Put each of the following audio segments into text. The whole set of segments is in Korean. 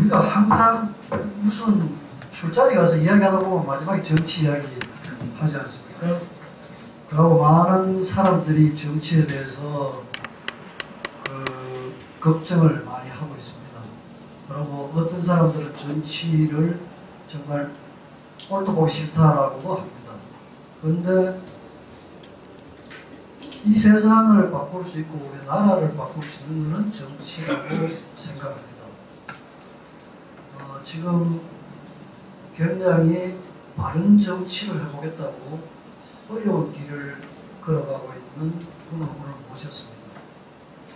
우리가 항상 무슨 술자리 가서 이야기하다 보면 마지막에 정치 이야기 하지 않습니까? 그리고 많은 사람들이 정치에 대해서 걱정을 많이 하고 있습니다. 그리고 어떤 사람들은 정치를 정말 꼴도 보기 싫다라고도 합니다. 그런데 이 세상을 바꿀 수 있고 우리 나라를 바꿀 수 있는 것은 정치라고 생각합니다. 지금 굉장히 바른 정치를 해보겠다고 어려운 길을 걸어가고 있는 분을 오늘 모셨습니다.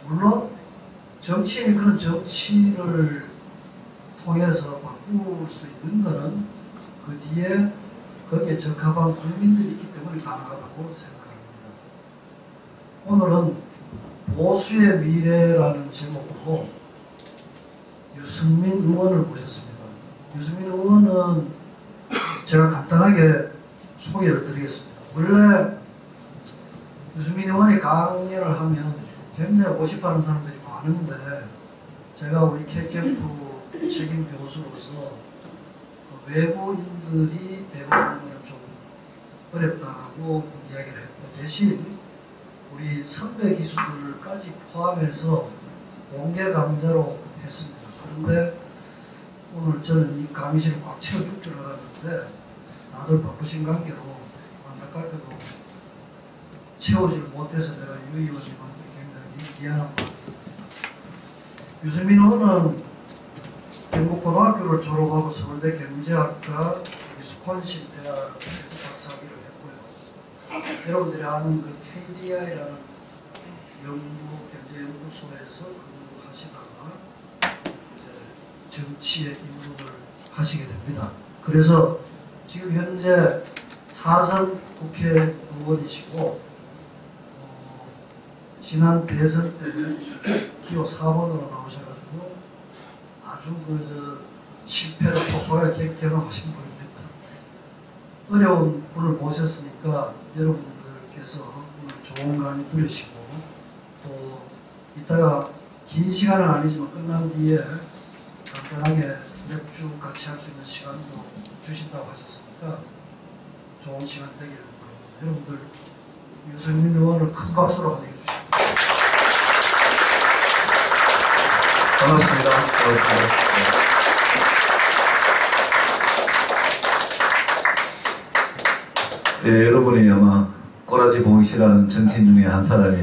물론 정치인이 그런 정치를 통해서 바꿀 수 있는 것은 그 뒤에 거기에 적합한 국민들이 있기 때문에 가능하다고 생각합니다. 오늘은 보수의 미래라는 제목으로 유승민 의원을 모셨습니다. 유승민 의원은 제가 간단하게 소개를 드리겠습니다. 원래 유승민 의원이 강연을 하면 굉장히 모집하는 사람들이 많은데 제가 우리 K캠프 책임 교수로서 외부인들이 대부분은 좀 어렵다고 이야기를 했고 대신 우리 선배 기수들까지 포함해서 공개 강좌로 했습니다. 그런데 오늘 저는 이 강의실을 꽉 채워줄 줄 알았는데 다들 바쁘신 관계로 안타깝게도 채워질 못해서 내가 유 의원님한테 굉장히 미안합니다. 유승민 의원은 경북고등학교를 졸업하고 서울대 경제학과 위스콘신 대학에서 박사학위를 했고요. 여러분들이 아는 그 KDI라는 경제연구소에서 근무하시다가 정치에 입문을 하시게 됩니다. 그래서 지금 현재 4선 국회의원이시고 지난 대선 때는 기호 4번으로 나오셔가지고 아주 실패를 폭발하게 경험하신 분입니다. 어려운 분을 모셨으니까 여러분들께서 오늘 좋은 강의 들으시고 또 이따가 긴 시간은 아니지만 끝난 뒤에 간단하게 맥주 같이 할 수 있는 시간도 주신다고 하셨으니까 좋은 시간 되기를 바랍니다. 여러분들 유승민 의원을 큰 박수로 환영해 주십시오. 반갑습니다. 예, 여러분이 아마 꼬라지 보기 싫어하는 정치인 중에 한 사람이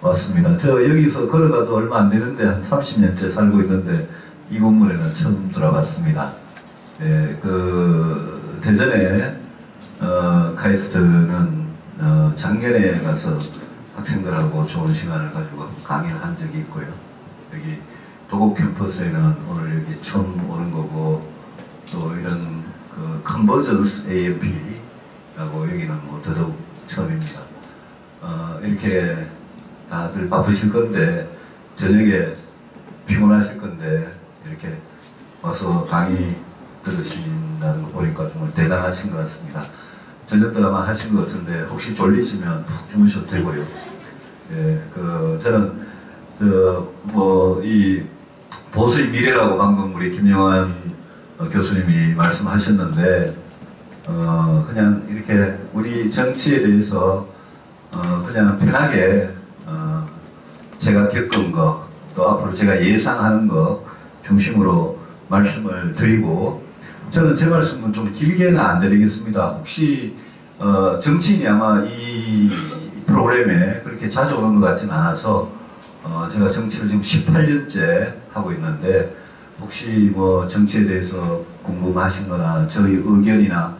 왔습니다. 저 여기서 걸어가도 얼마 안 되는데 한 30년째 살고 있는데 이 건물에는 처음 들어갔습니다. 예, 대전에 카이스트는 작년에 가서 학생들하고 좋은 시간을 가지고 강의를 한 적이 있고요. 여기 도곡 캠퍼스에는 오늘 여기 처음 오는 거고 또 이런 컨버전스 AMP라고 여기는 뭐 더더욱 처음입니다. 이렇게 다들 바쁘실 건데 저녁에 피곤하실 건데 이렇게 와서 강의 들으신다는 거 보니까 정말 대단하신 것 같습니다. 저녁도 아마 하신 것 같은데 혹시 졸리시면 푹 주무셔도 되고요. 예, 저는 이 보수의 미래라고 방금 우리 김영환 교수님이 말씀하셨는데 그냥 이렇게 우리 정치에 대해서 그냥 편하게 제가 겪은 거 또 앞으로 제가 예상하는 거 중심으로 말씀을 드리고 저는 제 말씀은 좀 길게는 안 드리겠습니다. 혹시 정치인이 아마 이 프로그램에 그렇게 자주 오는 것 같지는 않아서 제가 정치를 지금 18년째 하고 있는데 혹시 뭐 정치에 대해서 궁금하신 거나 저희 의견이나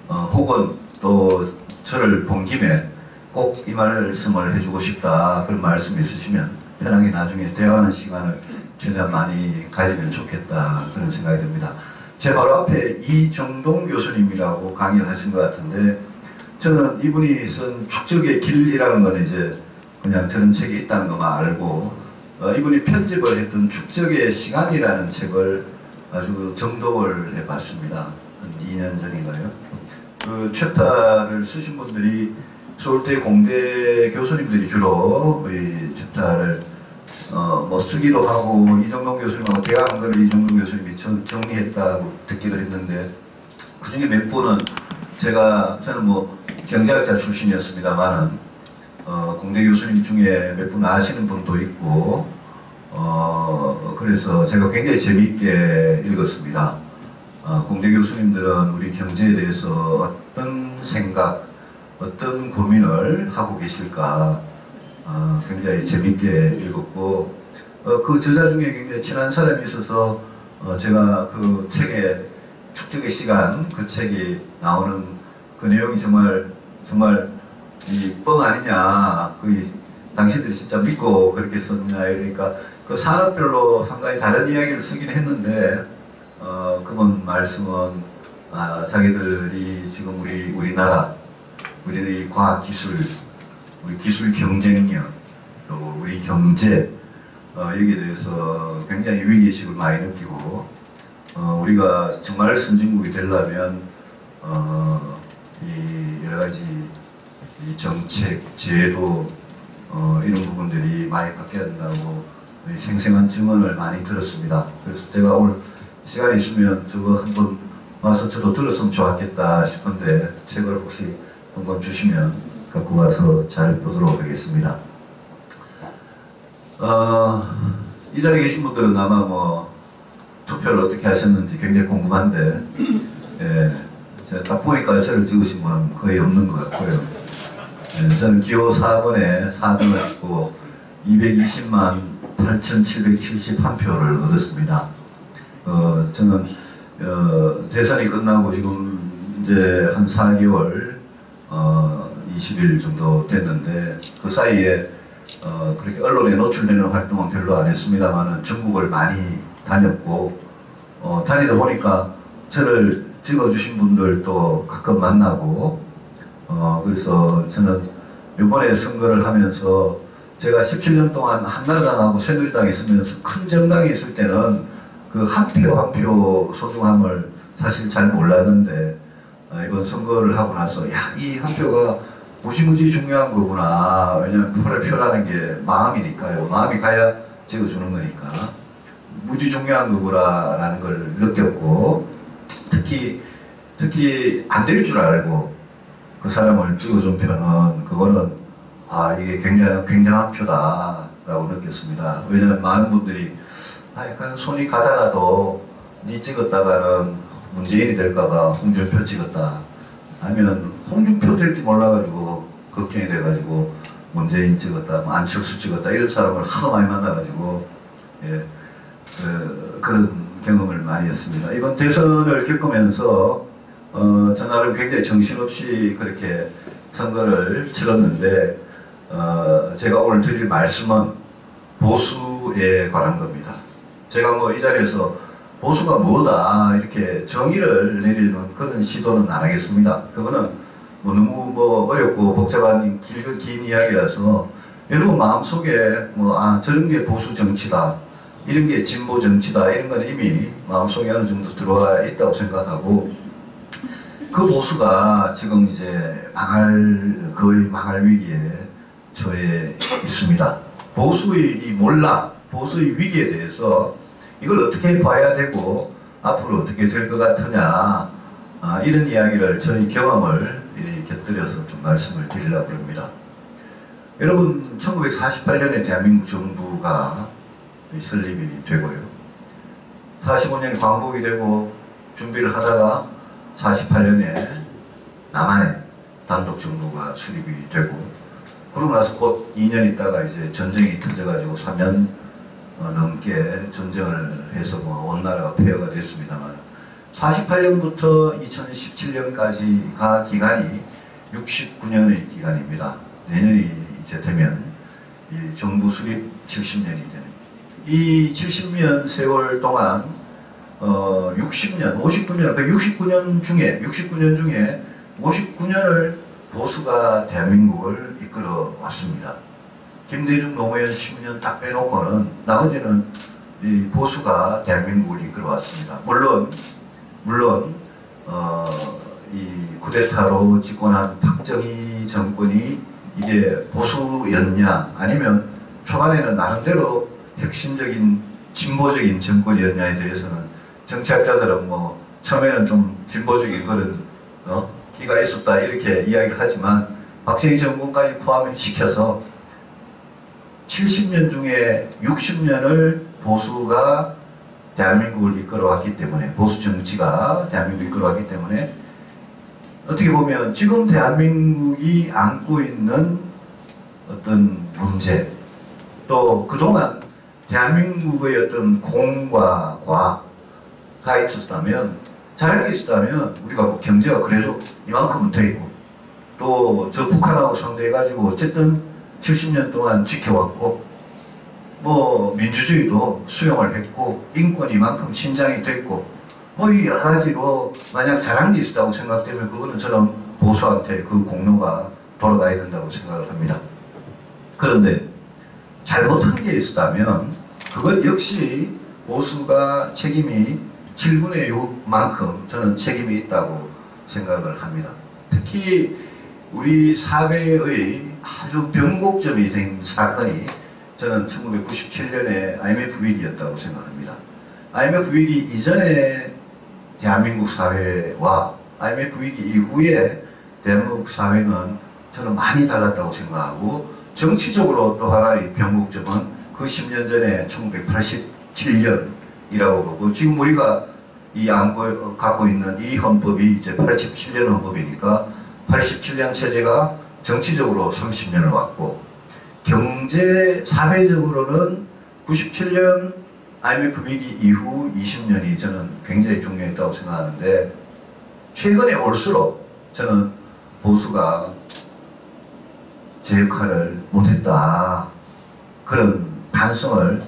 혹은 또 저를 본 김에 꼭 이 말씀을 해주고 싶다 그런 말씀 있으시면 편하게 나중에 대화하는 시간을 최대한 많이 가지면 좋겠다 그런 생각이 듭니다. 제 바로 앞에 이정동 교수님이라고 강의를 하신 것 같은데 저는 이분이 쓴 축적의 길이라는 건 이제 그냥 저런 책이 있다는 것만 알고 이분이 편집을 했던 축적의 시간이라는 책을 아주 정독을 해봤습니다. 한 2년 전인가요? 그 챕터를 쓰신 분들이 서울대 공대 교수님들이 주로 이 챕터를 뭐 쓰기도 하고 이정동 교수님하고 대화한 거를 이정동 교수님이 정리했다고 듣기도 했는데 그 중에 몇 분은 저는 뭐 경제학자 출신이었습니다만은 공대 교수님 중에 몇 분 아시는 분도 있고 그래서 제가 굉장히 재미있게 읽었습니다. 공대 교수님들은 우리 경제에 대해서 어떤 생각, 어떤 고민을 하고 계실까 굉장히 재미있게 읽었고 그 저자 중에 굉장히 친한 사람이 있어서 제가 그 책의 축적의 시간 그 책이 나오는 그 내용이 정말 이 뻥 아니냐 당신들이 진짜 믿고 그렇게 썼냐 이러니까 그 산업별로 상당히 다른 이야기를 쓰긴 했는데 그분 말씀은 자기들이 지금 우리나라 우리 과학기술 우리 기술 경쟁력 그리고 우리 경제 여기에 대해서 굉장히 위기의식을 많이 느끼고 우리가 정말 선진국이 되려면 이 여러 가지 이 정책, 제도 이런 부분들이 많이 바뀌어야 된다고 생생한 증언을 많이 들었습니다. 그래서 제가 오늘 시간이 있으면 저거 한번 와서 저도 들었으면 좋았겠다 싶은데 책을 혹시 한번 주시면 갖고 와서 잘 보도록 하겠습니다. 이 자리에 계신 분들은 아마 뭐 투표를 어떻게 하셨는지 굉장히 궁금한데 예, 제가 딱 보니까 저를 찍으신 분은 거의 없는 것 같고요. 예, 저는 기호 4번에 4등을 했고 220만 8,771표를 얻었습니다. 저는 대선이 끝나고 지금 이제 한 4개월 20일 정도 됐는데 그 사이에 그렇게 언론에 노출되는 활동은 별로 안 했습니다만은 전국을 많이 다녔고 다니다 보니까 저를 찍어주신 분들도 가끔 만나고 그래서 저는 이번에 선거를 하면서 제가 17년 동안 한나라당하고 새누리당에 있으면서 큰 정당에 있을 때는 그 한 표 한 표 소중함을 사실 잘 몰랐는데 이번 선거를 하고 나서 이 한 표가 무지무지 중요한 거구나. 왜냐면 표라는 게 마음이니까요. 마음이 가야 찍어주는 거니까 무지 중요한 거구나라는 걸 느꼈고 특히 안 될 줄 알고 그 사람을 찍어준 표는 그거는 이게 굉장한 표다라고 느꼈습니다. 왜냐면 많은 분들이 그냥 손이 가다가도 니 찍었다가는 문재인이 될까봐 홍준표 찍었다. 아니면 홍준표 될지 몰라가지고 걱정이 돼가지고 문재인 찍었다, 뭐 안철수 찍었다 이런 사람을 하도 많이 만나가지고 예, 그런 경험을 많이 했습니다. 이번 대선을 겪으면서 저 나름 굉장히 정신없이 그렇게 선거를 치렀는데 제가 오늘 드릴 말씀은 보수에 관한 겁니다. 제가 뭐 이 자리에서 보수가 뭐다 이렇게 정의를 내리는 그런 시도는 안 하겠습니다. 그거는 뭐 너무 어렵고 복잡한 긴 이야기라서 여러분 마음속에 저런 게 보수 정치다 이런 게 진보 정치다 이런 건 이미 마음속에 어느 정도 들어와 있다고 생각하고 그 보수가 지금 이제 거의 망할 위기에 처해 있습니다. 보수의 보수의 위기에 대해서 이걸 어떻게 봐야 되고 앞으로 어떻게 될 것 같으냐 이런 이야기를 저희 경험을 곁들여서 좀 말씀을 드리려고 합니다. 여러분 1948년에 대한민국 정부가 설립이 되고요. 45년에 광복이 되고 준비를 하다가 48년에 남한에 단독 정부가 수립이 되고 그러고 나서 곧 2년 있다가 이제 전쟁이 터져가지고 3년 넘게 전쟁을 해서 온 나라가 폐허가 됐습니다만 48년부터 2017년까지가 기간이 69년의 기간입니다. 내년이 이제 되면 이 정부 수립 70년이 되는 이 70년 세월 동안 60년, 59년, 그 69년 중에 59년을 보수가 대한민국을 이끌어 왔습니다. 김대중, 노무현 10년 딱 빼놓고는 나머지는 이 보수가 대한민국을 이끌어 왔습니다. 물론 이 쿠데타로 집권한 박정희 정권이 이게 보수였냐 아니면 초반에는 나름대로 핵심적인 진보적인 정권이었냐에 대해서는 정치학자들은 뭐 처음에는 좀 진보적인 그런 기가 있었다 이렇게 이야기를 하지만 박정희 정권까지 포함시켜서 70년 중에 60년을 보수가 대한민국을 이끌어왔기 때문에, 보수 정치가 대한민국을 이끌어왔기 때문에 어떻게 보면 지금 대한민국이 안고 있는 어떤 문제, 또 그동안 대한민국의 어떤 공과 과가 있었다면, 잘할 게 있었다면 우리가 뭐 경제가 그래도 이만큼은 돼 있고, 또 저 북한하고 상대해가지고 어쨌든 70년 동안 지켜왔고, 뭐 민주주의도 수용을 했고, 인권이 이만큼 신장이 됐고, 뭐 이 여러 가지로 만약 잘한 게 있었다고 생각되면 그거는 저는 보수한테 그 공로가 돌아가야 된다고 생각을 합니다. 그런데 잘못한 게 있었다면 그것 역시 보수가 책임이 7분의 6만큼 저는 책임이 있다고 생각을 합니다. 특히 우리 사회의 아주 변곡점이 된 사건이 저는 1997년에 IMF 위기였다고 생각합니다. IMF 위기 이전에 대한민국 사회와 IMF 위기 이후에 대한민국 사회는 저는 많이 달랐다고 생각하고, 정치적으로 또 하나의 변곡점은 그 10년 전에 1987년이라고 보고, 지금 우리가 갖고 있는 이 헌법이 이제 87년 헌법이니까 87년 체제가 정치적으로 30년을 왔고, 경제, 사회적으로는 97년 IMF 위기 이후 20년이 저는 굉장히 중요했다고 생각하는데, 최근에 올수록 저는 보수가 제 역할을 못했다, 그런 반성을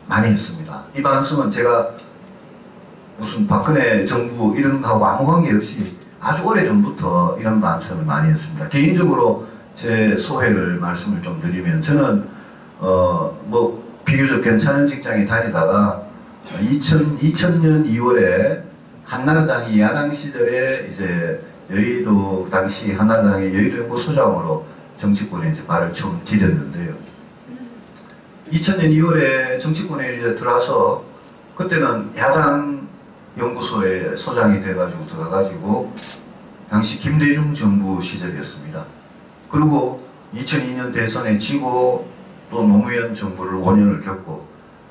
많이 했습니다. 이 반성은 제가 무슨 박근혜 정부 이런 거하고 아무 관계없이 아주 오래전부터 이런 반성을 많이 했습니다. 개인적으로 제 소회를 말씀을 좀 드리면, 저는 뭐 비교적 괜찮은 직장에 다니다가 2000년 2월에 한나라당이 야당 시절에 이제 여의도, 당시 한나라당의 여의도 연구소장으로 정치권에 이제 발을 처음 디뎠는데요. 2000년 2월에 정치권에 이제 들어와서, 그때는 야당 연구소에 소장이 돼가지고 들어가가지고, 당시 김대중 정부 시절이었습니다. 그리고 2002년 대선에 지고 또 노무현 정부를 5년을 겪고,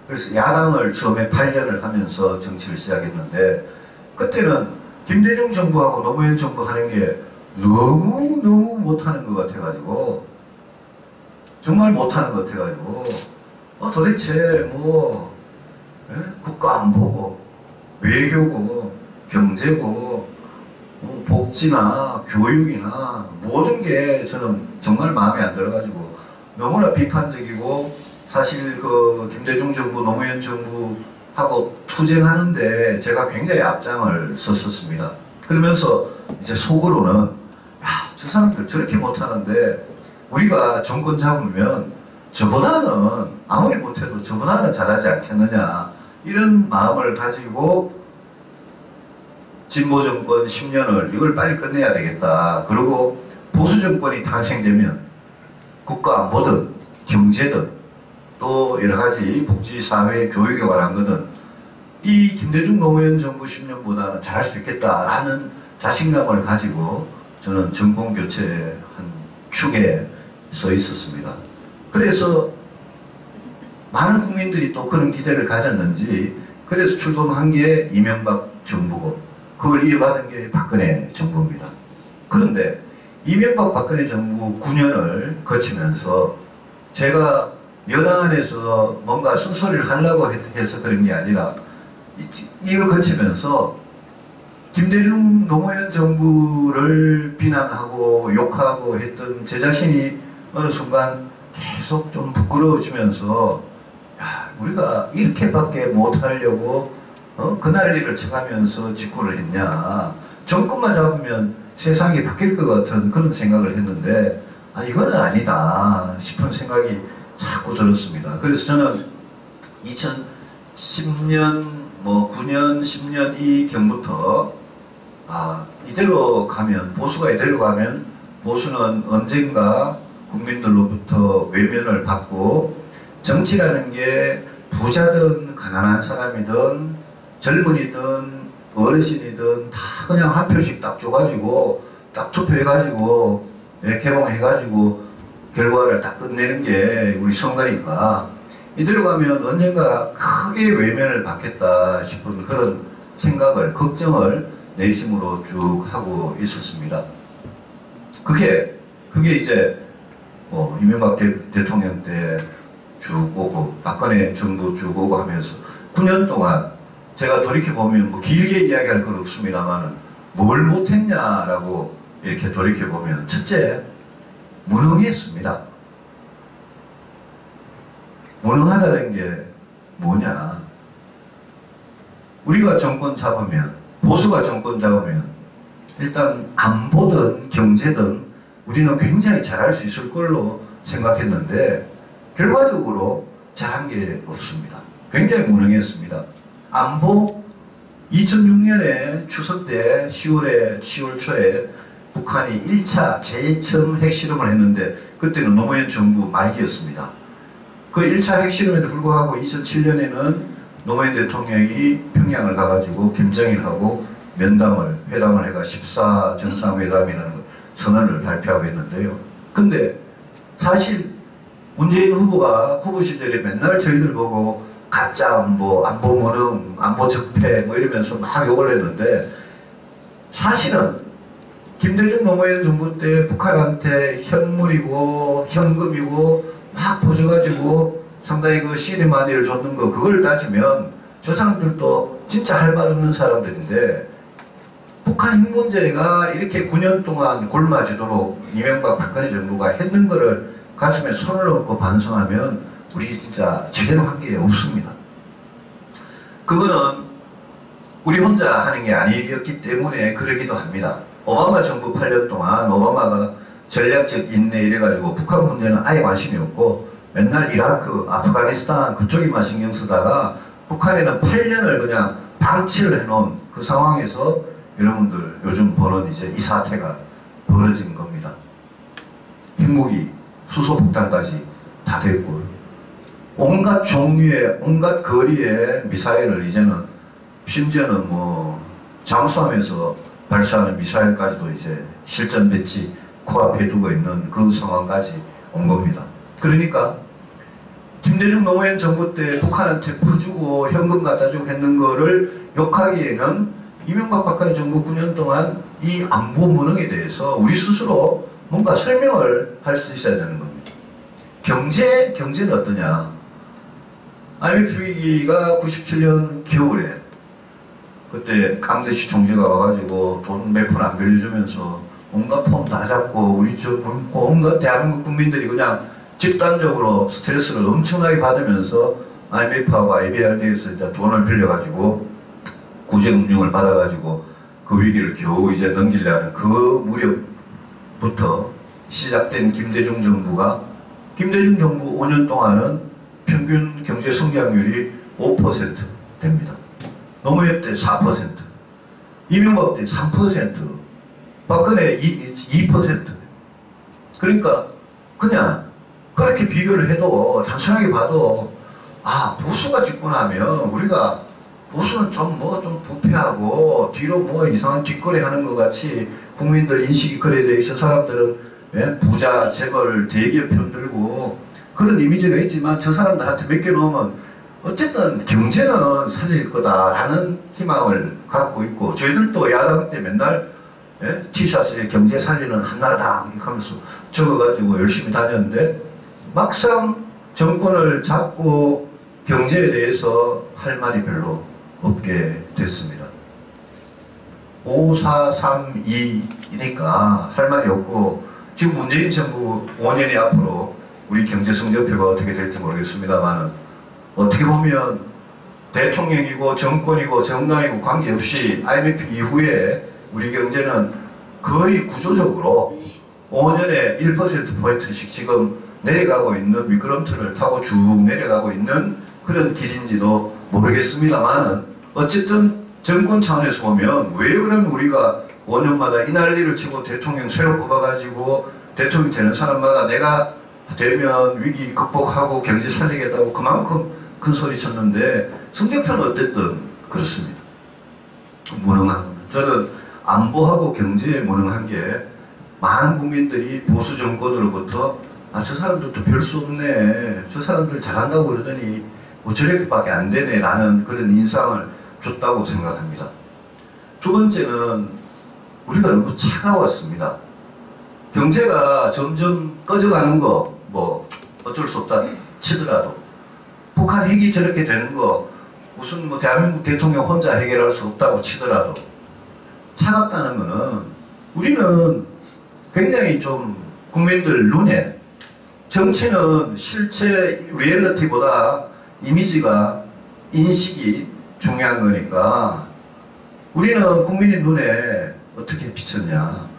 그래서 야당을 처음에 8년을 하면서 정치를 시작했는데, 그때는 김대중 정부하고 노무현 정부 하는 게 너무 못하는 것 같아가지고, 정말 못하는 것 같아가지고, 도대체 뭐 국가 안보고 외교고 경제고 복지나 교육이나 모든 게 저는 정말 마음에 안 들어가지고 너무나 비판적이고, 사실 그 김대중 정부, 노무현 정부하고 투쟁하는데 제가 굉장히 앞장을 섰었습니다. 그러면서 이제 속으로는, 야, 저 사람들 저렇게 못하는데 우리가 정권 잡으면 저보다는 아무리 못해도 저보다는 잘하지 않겠느냐, 이런 마음을 가지고 진보 정권 10년을 이걸 빨리 끝내야 되겠다. 그리고 보수 정권이 탄생되면 국가 안보든 경제든 또 여러 가지 복지, 사회, 교육에 관한 것은 이 김대중 노무현 정부 10년보다는 잘할 수 있겠다라는 자신감을 가지고 저는 정권 교체 한 축에 서 있었습니다. 그래서 많은 국민들이 또 그런 기대를 가졌는지, 그래서 출범한 게 이명박 정부고, 그걸 이어받은 게 박근혜 정부입니다. 그런데 이명박 박근혜 정부 9년을 거치면서 제가 여당 안에서 뭔가 순서리를 하려고 해서 그런 게 아니라, 이걸 거치면서 김대중 노무현 정부를 비난하고 욕하고 했던 제 자신이 어느 순간 계속 좀 부끄러워지면서, 야, 우리가 이렇게밖에 못하려고 그날 일을 쳐가면서 직구를 했냐, 정권만 잡으면 세상이 바뀔 것 같은 그런 생각을 했는데, 이거는 아니다 싶은 생각이 자꾸 들었습니다. 그래서 저는 2010년, 9년, 10년 이 경부터 이대로 가면, 보수가 이대로 가면 보수는 언젠가 국민들로부터 외면을 받고, 정치라는 게 부자든 가난한 사람이든 젊은이든 어르신이든 다 그냥 한 표씩 딱 줘가지고 딱 투표해가지고 개봉해가지고 결과를 딱 끝내는 게 우리 선거니까 이대로 가면 언젠가 크게 외면을 받겠다 싶은 그런 생각을, 걱정을 내심으로 쭉 하고 있었습니다. 그게 이제 이명박 대통령 때 쭉 오고 박근혜 정부 쭉 오고 하면서 9년 동안 제가 돌이켜보면 뭐 길게 이야기할 건 없습니다만 뭘 못했냐라고 이렇게 돌이켜보면 첫째, 무능했습니다. 무능하다는 게 뭐냐? 우리가 정권 잡으면, 보수가 정권 잡으면 일단 안보든 경제든 우리는 굉장히 잘할 수 있을 걸로 생각했는데 결과적으로 잘한 게 없습니다. 굉장히 무능했습니다. 안보 2006년에 추석 때 10월 초에 북한이 1차 제일 처음 핵실험을 했는데 그때는 노무현 정부 말기였습니다. 그 1차 핵실험에도 불구하고 2007년에는 노무현 대통령이 평양을 가가지고 김정일하고 회담을 해가 14 정상회담이라는 선언을 발표하고 했는데요. 근데 사실 문재인 후보가 후보 시절에 맨날 저희들 보고 가짜 안보 무능, 안보 적폐 뭐 이러면서 막 욕을 했는데 사실은 김대중 노무현 정부 때 북한한테 현물이고 현금이고 막 보줘가지고 상당히 그 시리 마니를 줬는 거 그걸 따지면 저 사람들도 진짜 할 말 없는 사람들인데 북한 핵 문제가 이렇게 9년 동안 굶어지도록 이명박 박근혜 정부가 했는 거를 가슴에 손을 얹고 반성하면 우리 진짜 제대로 한 게 없습니다. 그거는 우리 혼자 하는 게 아니었기 때문에 그러기도 합니다. 오바마 정부 8년 동안 오바마가 전략적 인내 이래가지고 북한 문제는 아예 관심이 없고 맨날 이라크, 아프가니스탄 그쪽에만 신경 쓰다가 북한에는 8년을 그냥 방치를 해놓은 그 상황에서 여러분들 요즘 보는 이제 이 사태가 벌어진 겁니다. 핵무기, 수소폭탄까지 다 됐고 온갖 종류의 온갖 거리의 미사일을 이제는 심지어는 뭐 잠수함에서 발사하는 미사일까지도 이제 실전 배치 코앞에 두고 있는 그 상황까지 온 겁니다. 그러니까 김대중 노무현 정부 때 북한한테 퍼주고 현금 갖다 주고 했는 거를 욕하기에는 이명박 박근혜 정부 9년 동안 이 안보 무능에 대해서 우리 스스로 뭔가 설명을 할 수 있어야 되는 겁니다. 경제는 어떠냐? IMF 위기가 97년 겨울에 그때 깡대시 총재가 와가지고 돈 몇 푼 안 빌려주면서 온갖 폼 다 잡고 우리 온갖 대한민국 국민들이 그냥 집단적으로 스트레스를 엄청나게 받으면서 IMF하고 IBRD에서 이제 돈을 빌려가지고 구제금융을 받아가지고 그 위기를 겨우 이제 넘기려는 그 무렵부터 시작된 김대중 정부 5년 동안은 평균 경제 성장률이 5% 됩니다. 노무현 때 4%, 이명박 때 3%, 박근혜 2%. 그러니까 그냥 그렇게 비교를 해도 단순하게 봐도 보수가 집권 하면 우리가 보수는 좀 부패하고 뒤로 뭐 이상한 뒷거래 하는 것 같이 국민들 인식이 그래 돼 있어. 사람들은 부자 재벌 대기업 편들고 그런 이미지가 있지만 저 사람들한테 맡겨놓으면 어쨌든 경제는 살릴 거다라는 희망을 갖고 있고 저희들도 야당 때 맨날 티셔츠에 경제 살리는 한나라당 이렇게 하면서 적어가지고 열심히 다녔는데 막상 정권을 잡고 경제에 대해서 할 말이 별로 없게 됐습니다. 5432이니까 할 말이 없고 지금 문재인 정부 5년이 앞으로 우리 경제 성적표가 어떻게 될지 모르겠습니다만 어떻게 보면 대통령이고 정권이고 정당이고 관계없이 IMF 이후에 우리 경제는 거의 구조적으로 5년에 1%포인트씩 지금 내려가고 있는 미끄럼틀을 타고 쭉 내려가고 있는 그런 길인지도 모르겠습니다만 어쨌든 정권 차원에서 보면 왜 그러면 우리가 5년마다 이 난리를 치고 대통령 새로 뽑아가지고 대통령 되는 사람마다 내가 되면 위기 극복하고 경제 살리겠다고 그만큼 큰 소리 쳤는데 성적표는 어쨌든 그렇습니다. 무능한, 저는 안보하고 경제에 무능한 게 많은 국민들이 보수 정권으로부터 저 사람들도 별 수 없네, 저 사람들 잘한다고 그러더니 뭐 저렇게밖에 안 되네 라는 그런 인상을 줬다고 생각합니다. 두 번째는 우리가 너무 차가웠습니다. 경제가 점점 꺼져가는 거 뭐 어쩔 수 없다 치더라도 북한 핵이 저렇게 되는 거 무슨 뭐 대한민국 대통령 혼자 해결할 수 없다고 치더라도 차갑다는 거는 우리는 굉장히 좀 국민들 눈에 정치는 실체 리얼리티보다 이미지가 인식이 중요한 거니까 우리는 국민의 눈에 어떻게 비쳤냐,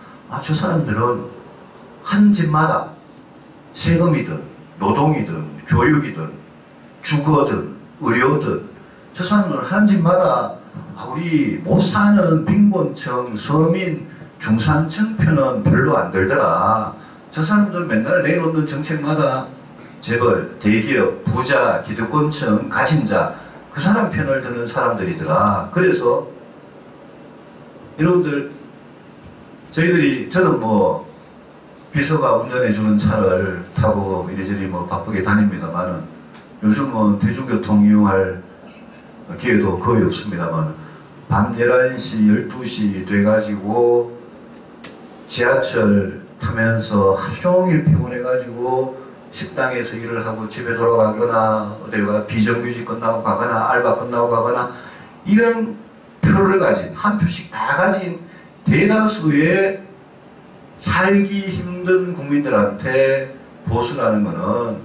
저 사람들은 한 집마다 세금이든 노동이든 교육이든 주거든 의료든 저 사람들은 한 집마다 우리 못 사는 빈곤층 서민 중산층 편은 별로 안 들더라, 저 사람들 맨날 내놓는 정책마다 재벌 대기업 부자 기득권층 가진 자 그 사람 편을 드는 사람들이더라. 그래서 여러분들 저는 뭐 비서가 운전해주는 차를 타고 이리저리 뭐 바쁘게 다닙니다만은 요즘은 대중교통 이용할 기회도 거의 없습니다만 밤 11시 12시 돼가지고 지하철 타면서 하루 종일 피곤해가지고 식당에서 일을 하고 집에 돌아가거나 어딜 가 비정규직 끝나고 가거나 알바 끝나고 가거나 이런 표를 가진 한 표씩 다 가진 대다수의 살기 힘든 국민들한테 보수라는 거는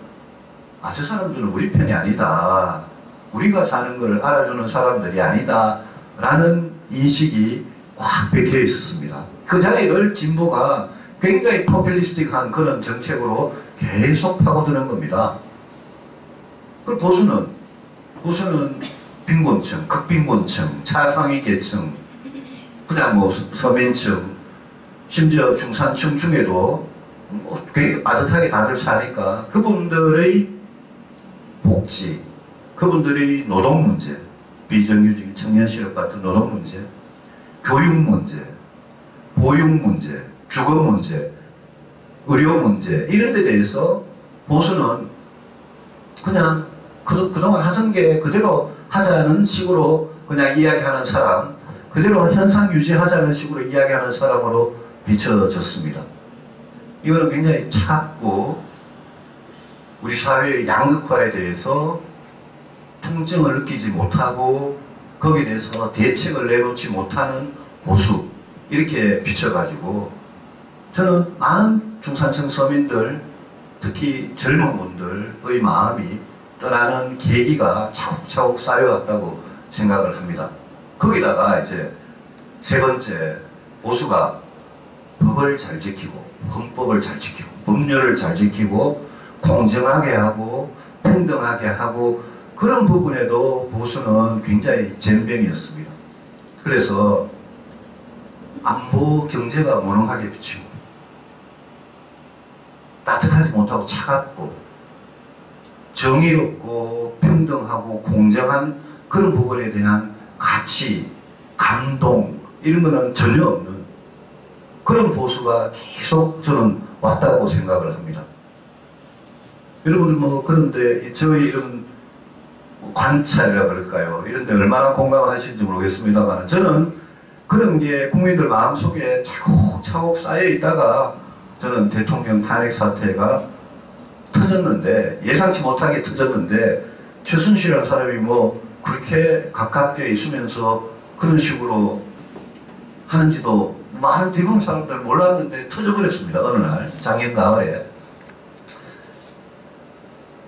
저 사람들은 우리 편이 아니다, 우리가 사는 걸 알아주는 사람들이 아니다 라는 인식이 꽉 박혀 있었습니다. 그 자리를 진보가 굉장히 포퓰리스틱한 그런 정책으로 계속 파고드는 겁니다. 그 보수는 빈곤층, 극빈곤층, 차상위 계층, 그냥 뭐 서민층, 심지어 중산층 중에도 굉장히 빠듯하게 다들 사니까 그분들의 복지, 그분들의 노동 문제, 비정규직 청년 실업 같은 노동 문제, 교육 문제, 보육 문제, 주거 문제, 의료 문제 이런 데 대해서 보수는 그냥 그동안 하던 게 그대로 하자는 식으로 그냥 이야기하는 사람, 그대로 현상 유지하자는 식으로 이야기하는 사람으로 비춰졌습니다. 이거는 굉장히 차갑고 우리 사회의 양극화에 대해서 통증을 느끼지 못하고 거기에 대해서 대책을 내놓지 못하는 보수, 이렇게 비춰가지고 저는 많은 중산층 서민들, 특히 젊은 분들의 마음이 떠나는 계기가 차곡차곡 쌓여왔다고 생각을 합니다. 거기다가 이제 세 번째, 보수가 법을 잘 지키고 헌법을 잘 지키고 법률을 잘 지키고 공정하게 하고 평등하게 하고 그런 부분에도 보수는 굉장히 젬병이었습니다. 그래서 안보 경제가 무능하게 비치고 따뜻하지 못하고 차갑고 정의롭고 평등하고 공정한 그런 부분에 대한 가치, 감동 이런 거는 전혀 없는 그런 보수가 계속 저는 왔다고 생각을 합니다. 여러분 뭐 그런데 저희 이런 관찰이라 그럴까요? 이런 데 얼마나 공감하실지 모르겠습니다만 저는 그런 게 국민들 마음속에 차곡차곡 쌓여 있다가 저는 대통령 탄핵 사태가 터졌는데 예상치 못하게 터졌는데 최순실이라는 사람이 뭐 그렇게 가깝게 있으면서 그런 식으로 하는지도 많은 대부분 사람들 몰랐는데 터져버렸습니다. 어느 날 작년 가을에.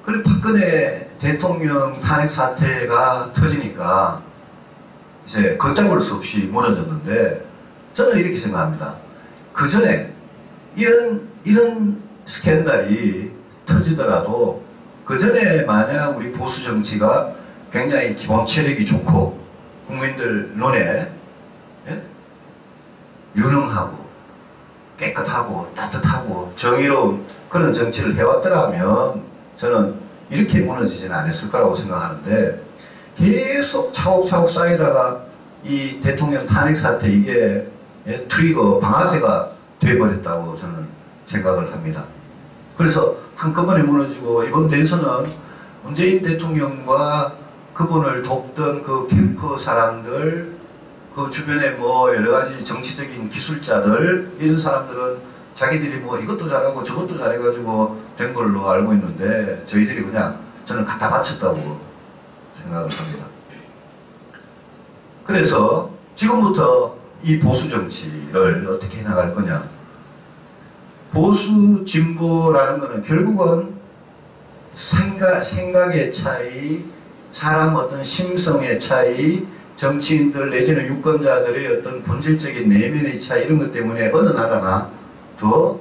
그리고 박근혜 대통령 탄핵 사태가 터지니까 이제 걷잡을 수 없이 무너졌는데 저는 이렇게 생각합니다. 그 전에 이런 스캔들이 터지더라도 그 전에 만약 우리 보수 정치가 굉장히 기본 체력이 좋고 국민들 눈에 유능하고 깨끗하고 따뜻하고 정의로운 그런 정치를 해왔더라면 저는 이렇게 무너지지는 않았을 거라고 생각하는데 계속 차곡차곡 쌓이다가 이 대통령 탄핵 사태 이게 트리거 방아쇠가 되어버렸다고 저는 생각을 합니다. 그래서 한꺼번에 무너지고 이번 대선은 문재인 대통령과 그분을 돕던 그 캠프 사람들, 그 주변에 뭐 여러 가지 정치적인 기술자들, 이런 사람들은 자기들이 뭐 이것도 잘하고 저것도 잘해가지고 된 걸로 알고 있는데 저희들이 그냥 저는 갖다 바쳤다고 생각을 합니다. 그래서 지금부터 이 보수 정치를 어떻게 해나갈 거냐. 보수 진보라는 것은 결국은 생각의 차이, 사람 어떤 심성의 차이, 정치인들 내지는 유권자들의 어떤 본질적인 내면의 차이 이런 것 때문에 어느 나라나 더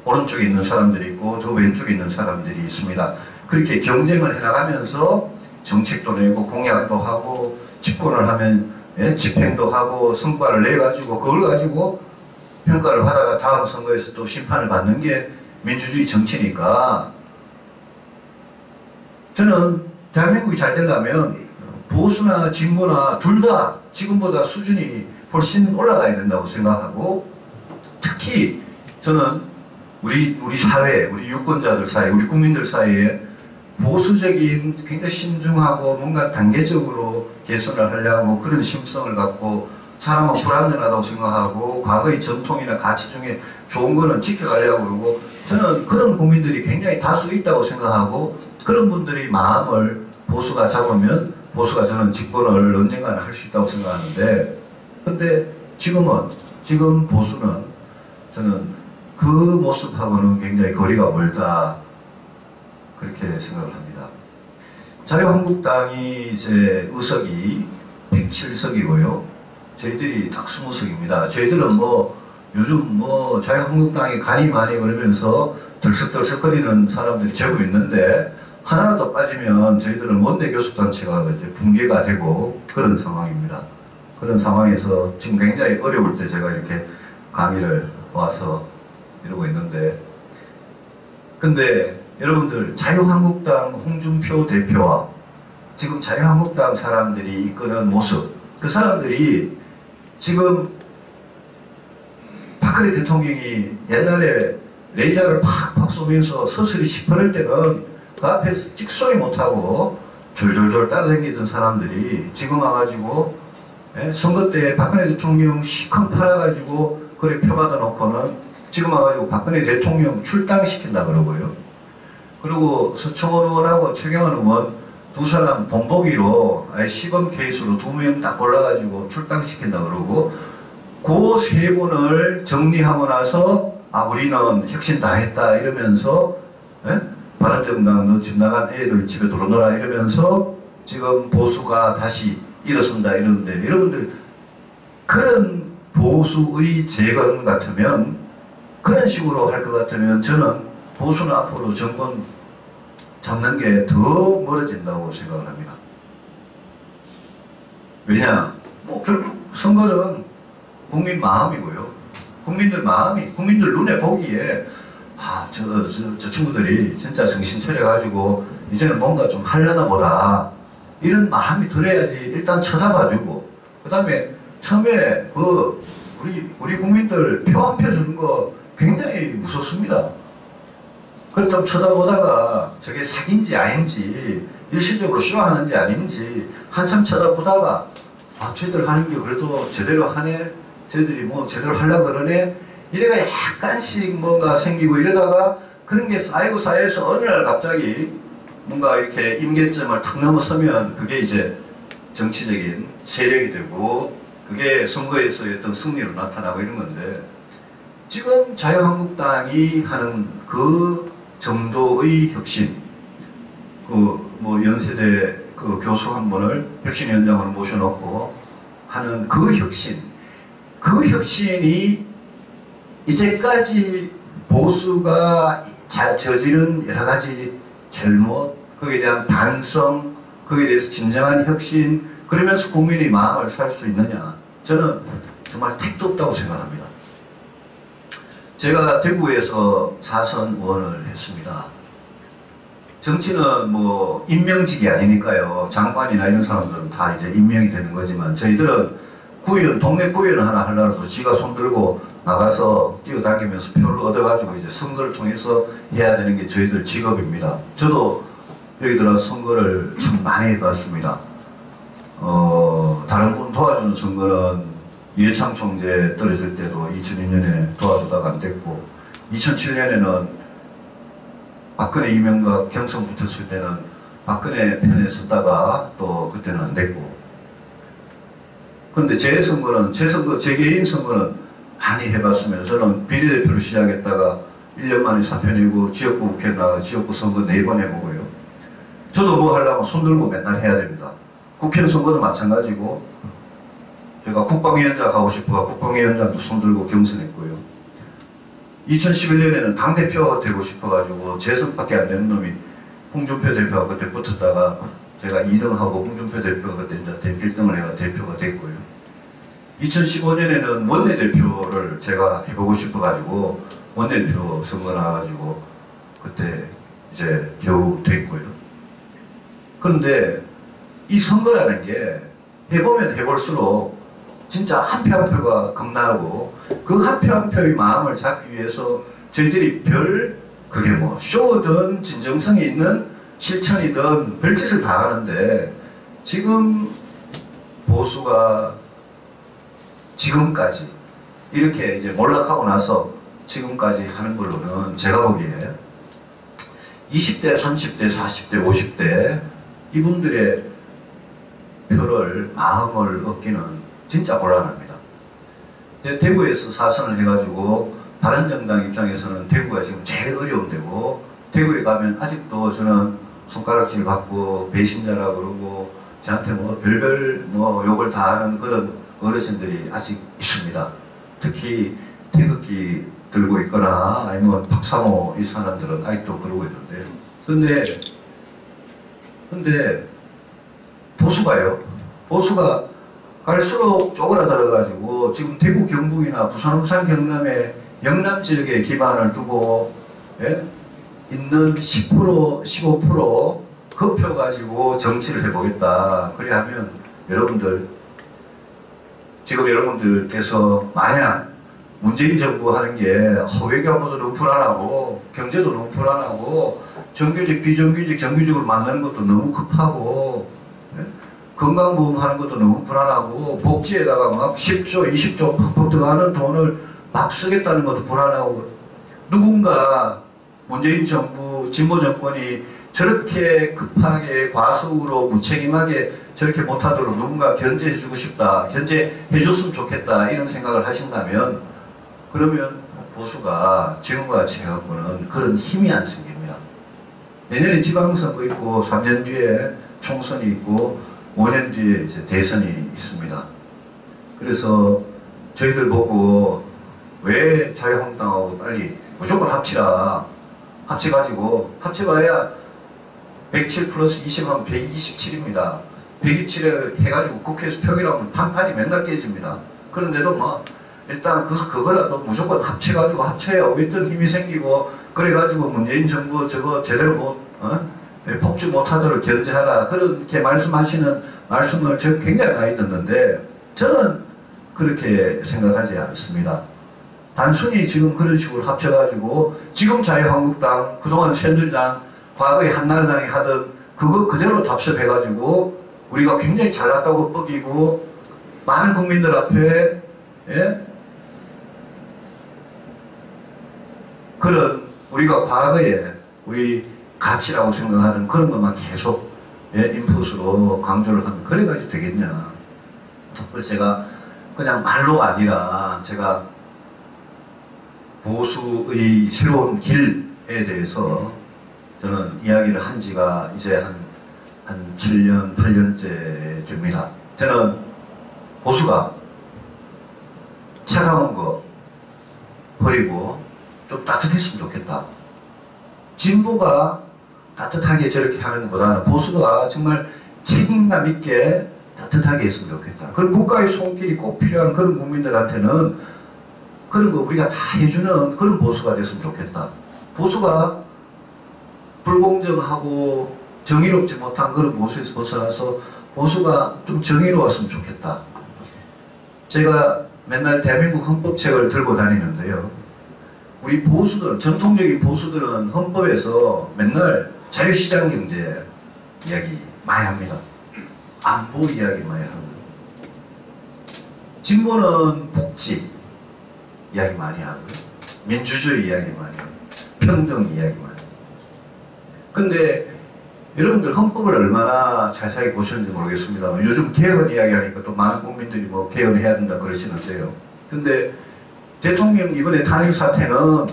오른쪽에 있는 사람들이 있고 더 왼쪽에 있는 사람들이 있습니다. 그렇게 경쟁을 해나가면서 정책도 내고 공약도 하고 집권을 하면 집행도 하고 성과를 내가지고 그걸 가지고 평가를 받아가 다음 선거에서 또 심판을 받는 게 민주주의 정치니까 저는 대한민국이 잘 되려면 보수나 진보나 둘 다 지금보다 수준이 훨씬 올라가야 된다고 생각하고 특히 저는 우리 사회, 우리 유권자들 사이, 우리 국민들 사이에 보수적인 굉장히 신중하고 뭔가 단계적으로 개선을 하려고 그런 심성을 갖고 사람은 불완전하다고 생각하고 과거의 전통이나 가치 중에 좋은 거는 지켜가려고 그러고 저는 그런 국민들이 굉장히 다수 있다고 생각하고 그런 분들이 마음을 보수가 잡으면 보수가 저는 집권을 언젠가는 할 수 있다고 생각하는데 근데 지금 보수는 저는 그 모습하고는 굉장히 거리가 멀다 그렇게 생각을 합니다. 자유한국당이 이제 의석이 107석이고요. 저희들이 딱 20석입니다. 저희들은 뭐 요즘 뭐 자유한국당이 간이 많이 그러면서 들썩들썩거리는 사람들이 제법 있는데 하나라도 빠지면 저희들은 원내 교섭단체가 이제 붕괴가 되고 그런 상황입니다. 그런 상황에서 지금 굉장히 어려울 때 제가 이렇게 강의를 와서 이러고 있는데 근데 여러분들 자유한국당 홍준표 대표와 지금 자유한국당 사람들이 이끄는 모습 그 사람들이 지금 박근혜 대통령이 옛날에 레이저를 팍팍 쏘면서 서슬이 시퍼럴 때는 그 앞에서 찍소리 못하고 졸졸졸 따라다니던 사람들이 지금 와가지고 선거 때 박근혜 대통령 시컷 팔아가지고 그래 표받아 놓고는 지금 와가지고 박근혜 대통령 출당시킨다 그러고요. 그리고 서청원 의원하고 최경환 의원 두 사람 본보기로 시범 케이스로 2명 딱 골라가지고 출당시킨다 그러고 그 세 분을 정리하고 나서 우리는 혁신 다 했다 이러면서 바른정당 너 집 나간 애들 집에 들어오너라 이러면서 지금 보수가 다시 일어선다 이러는데 여러분들 그런 보수의 재건 같으면 그런 식으로 할 것 같으면 저는 보수는 앞으로 정권 잡는 게 더 멀어진다고 생각을 합니다. 왜냐? 뭐 결국 선거는 국민 마음이고요. 국민들 마음이, 국민들 눈에 보기에 저 친구들이 진짜 정신 차려가지고 이제는 뭔가 좀 하려나 보다 이런 마음이 들어야지 일단 쳐다봐주고 그 다음에 처음에 우리 국민들 표 한 표 주는 거 굉장히 무섭습니다. 그걸 좀 쳐다보다가 저게 사기인지 아닌지 일시적으로 쇼하는지 아닌지 한참 쳐다보다가 쟤들 하는 게 그래도 제대로 하네 쟤들이 뭐 제대로 하려고 그러네 이래가 약간씩 뭔가 생기고 이러다가 그런 게 쌓여서 어느 날 갑자기 뭔가 이렇게 임계점을 탁 넘어서면 그게 이제 정치적인 세력이 되고 그게 선거에서의 어떤 승리로 나타나고 이런 건데 지금 자유한국당이 하는 그 정도의 혁신 뭐 연세대 그 교수 한 분을 혁신위원장으로 모셔놓고 하는 그 혁신이 이제까지 보수가 저지른 여러 가지 잘못, 거기에 대한 반성, 거기에 대해서 진정한 혁신, 그러면서 국민의 마음을 살 수 있느냐. 저는 정말 택도 없다고 생각합니다. 제가 대구에서 4선 의원을 했습니다. 정치는 뭐 임명직이 아니니까요. 장관이나 이런 사람들은 다 이제 임명이 되는 거지만 저희들은 구의원, 동네 구의원 하나 하려고 지가 손들고 나가서 뛰어다니면서 표를 얻어가지고 이제 선거를 통해서 해야 되는 게 저희들 직업입니다. 저도 여기 들어서 선거를 참 많이 해봤습니다. 다른 분 도와주는 선거는 이해창 총재 떨어질 때도 2002년에 도와주다가 안 됐고 2007년에는 박근혜 이명박 경선 붙었을 때는 박근혜 편에 섰다가 또 그때는 안 됐고 그런데 제 선거는 제 개인 선거는 많이 해봤으면 저는 비례대표로 시작했다가 1년 만에 사표 내고 지역구 국회 나가 지역구 선거 4번 해보고요. 저도 뭐 하려면 손들고 맨날 해야 됩니다. 국회 선거도 마찬가지고 제가 국방위원장 하고 싶어가 국방위원장도 손들고 경선했고요. 2011년에는 당대표가 되고 싶어가지고 재선밖에 안 되는 놈이 홍준표 대표가 그때 붙었다가 제가 2등하고 홍준표 대표가 그때 이제 1등을 해가 대표가 됐고요. 2015년에는 원내대표를 제가 해보고 싶어가지고 원내대표 선거 나와가지고 그때 이제 겨우 됐고요. 그런데 이 선거라는 게 해보면 해볼수록 진짜 한 표 한 표가 겁나고 그 한 표 한 표의 마음을 잡기 위해서 저희들이 그게 뭐 쇼든 진정성이 있는 실천이든 별짓을 다 하는데 지금 보수가 지금까지 이렇게 이제 몰락하고 나서 지금까지 하는 걸로는 제가 보기에 20대, 30대, 40대, 50대 이분들의 표를 마음을 얻기는 진짜 곤란합니다. 대구에서 사선을 해가지고 바른정당 입장에서는 대구가 지금 제일 어려운 데고 대구에 가면 아직도 저는 손가락질 받고 배신자라고 그러고 저한테 뭐 별별 뭐 욕을 다 하는 그런 어르신들이 아직 있습니다. 특히 태극기 들고 있거나 아니면 박사모 이 사람들은 아직도 그러고 있는데 근데 보수가요. 보수가 갈수록 쪼그라들어가지고 지금 대구 경북이나 부산 울산 경남의 영남 지역에 기반을 두고 예? 있는 10% 15% 그 표 가지고 정치를 해보겠다. 그래야하면 지금 여러분들께서 만약 문재인 정부 하는 게 외교안보도 너무 불안하고 경제도 너무 불안하고 정규직 비정규직 정규직으로 만드는 것도 너무 급하고 예? 건강보험 하는 것도 너무 불안하고 복지에다가 막 10조 20조 팍팍 들어가는 돈을 막 쓰겠다는 것도 불안하고 누군가 문재인 정부 진보 정권이 저렇게 급하게 과속으로 무책임하게 저렇게 못하도록 누군가 견제해주고 싶다, 견제해줬으면 좋겠다 이런 생각을 하신다면 그러면 보수가 지금과 같이 해갖고는 그런 힘이 안 생깁니다. 내년에 지방선거 있고 3년 뒤에 총선이 있고 5년 뒤에 이제 대선이 있습니다. 그래서 저희들 보고 왜 자유한국당하고 빨리 무조건 합치라. 합쳐봐야 107 플러스 20하면 127입니다. 127을 해가지고 국회에서 표결하면 판판이 맨날 깨집니다. 그런데도 뭐 일단 그거라도 무조건 합쳐야 어떤 힘이 생기고 그래가지고 문재인 정부 저거 제대로 복주 못하도록 견제하라 그렇게 말씀하시는 말씀을 제가 굉장히 많이 듣는데 저는 그렇게 생각하지 않습니다. 단순히 지금 그런 식으로 합쳐가지고 지금 자유한국당, 그동안 새누리당, 과거에 한나라당이 하던 그거 그대로 답습해가지고 우리가 굉장히 잘났다고 뻑이고 많은 국민들 앞에 예? 그런 우리가 과거에 우리 가치라고 생각하는 그런 것만 계속 인풋으로 강조를 하면 그래가지고 되겠냐. 그래서 제가 그냥 말로가 아니라 제가 보수의 새로운 길에 대해서 저는 이야기를 한 지가 이제 한 7년, 8년째 됩니다. 저는 보수가 차가운 거 버리고 좀 따뜻했으면 좋겠다. 진보가 따뜻하게 저렇게 하는 것보다는 보수가 정말 책임감 있게 따뜻하게 했으면 좋겠다. 그리고 국가의 손길이 꼭 필요한 그런 국민들한테는 그런 거 우리가 다 해주는 그런 보수가 됐으면 좋겠다. 보수가 불공정하고 정의롭지 못한 그런 보수에서 벗어나서 보수가 좀 정의로웠으면 좋겠다. 제가 맨날 대한민국 헌법책을 들고 다니는데요. 우리 보수들, 전통적인 보수들은 헌법에서 맨날 자유시장 경제 이야기 많이 합니다. 안보 이야기 많이 하고, 진보는 복지 이야기 많이 하고요. 민주주의 이야기 많이 하고, 평등 이야기 많이 하고. 근데 여러분들 헌법을 얼마나 자세하게 보셨는지 모르겠습니다만 요즘 개헌 이야기하니까 또 많은 국민들이 뭐 개헌해야 된다 그러시는데요. 근데 대통령 이번에 탄핵 사태는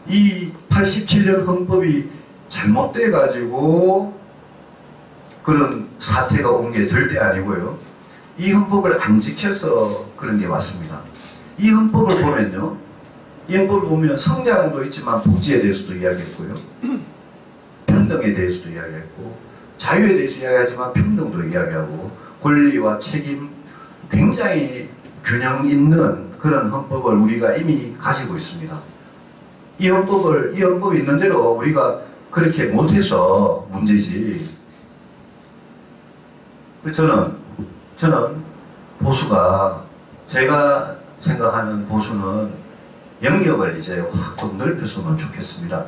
이 87년 헌법이 잘못돼 가지고 그런 사태가 온 게 절대 아니고요. 이 헌법을 안 지켜서 그런 게 왔습니다. 이 헌법을 보면 성장도 있지만 복지에 대해서도 이야기했고요. 평등에 대해서도 이야기했고, 자유에 대해서 이야기하지만 평등도 이야기하고, 권리와 책임, 굉장히 균형 있는 그런 헌법을 우리가 이미 가지고 있습니다. 이 헌법이 있는 대로 우리가 그렇게 못해서 문제지. 저는 보수가, 제가 생각하는 보수는 영역을 이제 확 좀 넓혔으면 좋겠습니다.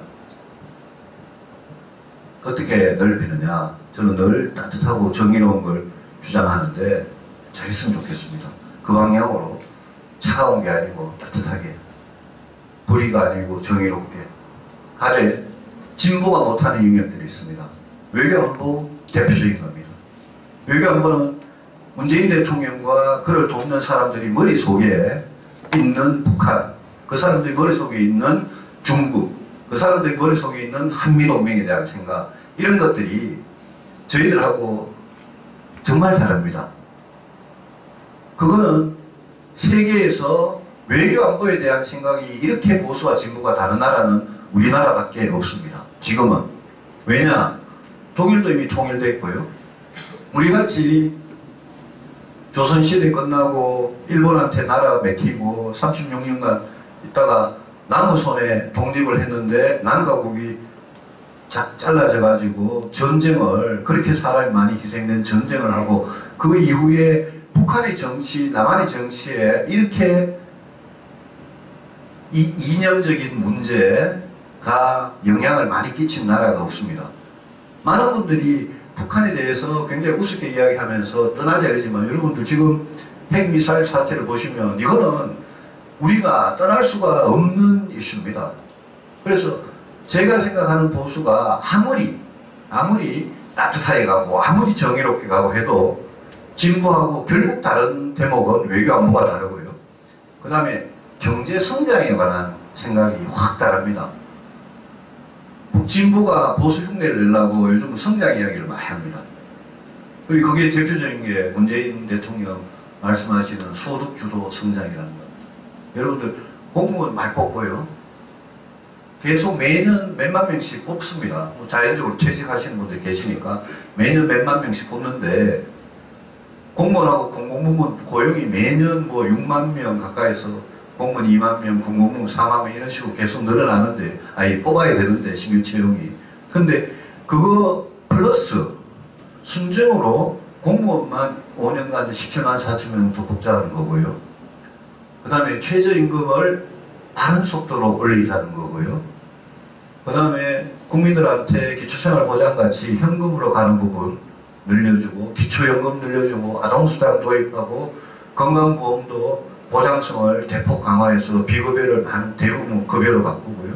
어떻게 넓히느냐? 저는 늘 따뜻하고 정의로운 걸 주장하는데 잘했으면 좋겠습니다. 그 방향으로 차가운 게 아니고 따뜻하게, 불의가 아니고 정의롭게. 가래 진보가 못하는 영역들이 있습니다. 외교안보 대표적인 겁니다. 외교안보는 문재인 대통령과 그를 돕는 사람들이 머릿속에 있는 북한, 그 사람들이 머릿속에 있는 중국, 그 사람들이 머릿속에 있는 한미동맹에 대한 생각, 이런 것들이 저희들하고 정말 다릅니다. 그거는 세계에서 외교안보에 대한 생각이 이렇게 보수와 진보가 다른 나라는 우리나라밖에 없습니다. 지금은. 왜냐? 독일도 이미 통일됐고요. 우리같이 조선시대 끝나고 일본한테 나라 맡기고 36년간 있다가 남의 독립을 했는데 남가국이 잘라져 가지고 전쟁을, 그렇게 사람이 많이 희생된 전쟁을 하고, 그 이후에 북한의 정치, 남한의 정치에 이렇게 이 이념적인 문제가 영향을 많이 끼친 나라가 없습니다. 많은 분들이 북한에 대해서 굉장히 우습게 이야기하면서 떠나자 그러지만, 여러분들 지금 핵미사일 사태를 보시면 이거는 우리가 떠날 수가 없는 이슈입니다. 그래서 제가 생각하는 보수가 아무리 따뜻하게 가고 아무리 정의롭게 가고 해도 진보하고 결국 다른 대목은 외교안보가 다르고요. 그 다음에 경제 성장에 관한 생각이 확 다릅니다. 진보가 보수 흉내를 내려고 요즘 성장 이야기를 많이 합니다. 그리고 거기에 대표적인 게 문재인 대통령 말씀하시는 소득주도 성장이라는 겁니다. 여러분들 공무원 많이 뽑고요. 계속 매년 몇만 명씩 뽑습니다. 자연적으로 퇴직하시는 분들 계시니까 매년 몇만 명씩 뽑는데, 공무원하고 공공부문 고용이 매년 뭐 6만 명 가까이서 공무원 2만 명, 공공부문 4만 명 이런 식으로 계속 늘어나는데, 뽑아야 되는데 신규 채용이. 근데 그거 플러스 순정으로 공무원만 5년간 17만 4천 명 더 뽑자는 거고요. 그 다음에 최저임금을 빠른 속도로 올리자는 거고요. 그 다음에 국민들한테 기초생활보장같이 현금으로 가는 부분 늘려주고, 기초연금 늘려주고, 아동수당 도입하고, 건강보험도 보장성을 대폭 강화해서 비급여를 대부분 급여로 바꾸고요.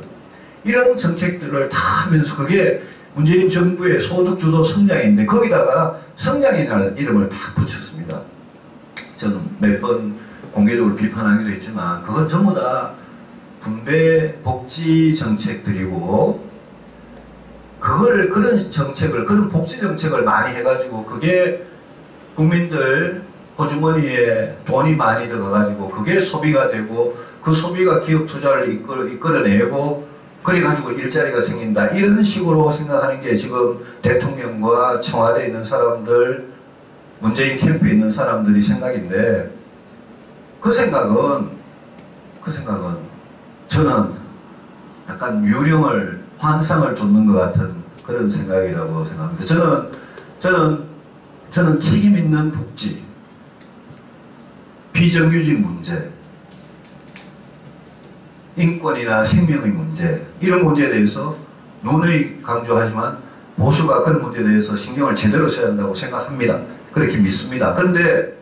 이런 정책들을 다 하면서, 그게 문재인 정부의 소득주도 성장인데 거기다가 성장이라는 이름을 딱 붙였습니다. 저는 몇 번 공개적으로 비판하기도 했지만 그건 전부 다 분배 복지 정책들이고, 그런 복지 정책을 많이 해가지고 그게 국민들 호주머니에 돈이 많이 들어가가지고 그게 소비가 되고, 그 소비가 기업 투자를 이끌어내고, 그래가지고 일자리가 생긴다, 이런 식으로 생각하는 게 지금 대통령과 청와대에 있는 사람들, 문재인 캠프에 있는 사람들이 생각인데, 그 생각은 저는 약간 유령을 환상을 쫓는 것 같은 그런 생각이라고 생각합니다. 저는 책임 있는 복지, 비정규직 문제, 인권이나 생명의 문제, 이런 문제에 대해서 누누이 강조하지만 보수가 그런 문제에 대해서 신경을 제대로 써야 한다고 생각합니다. 그렇게 믿습니다. 그런데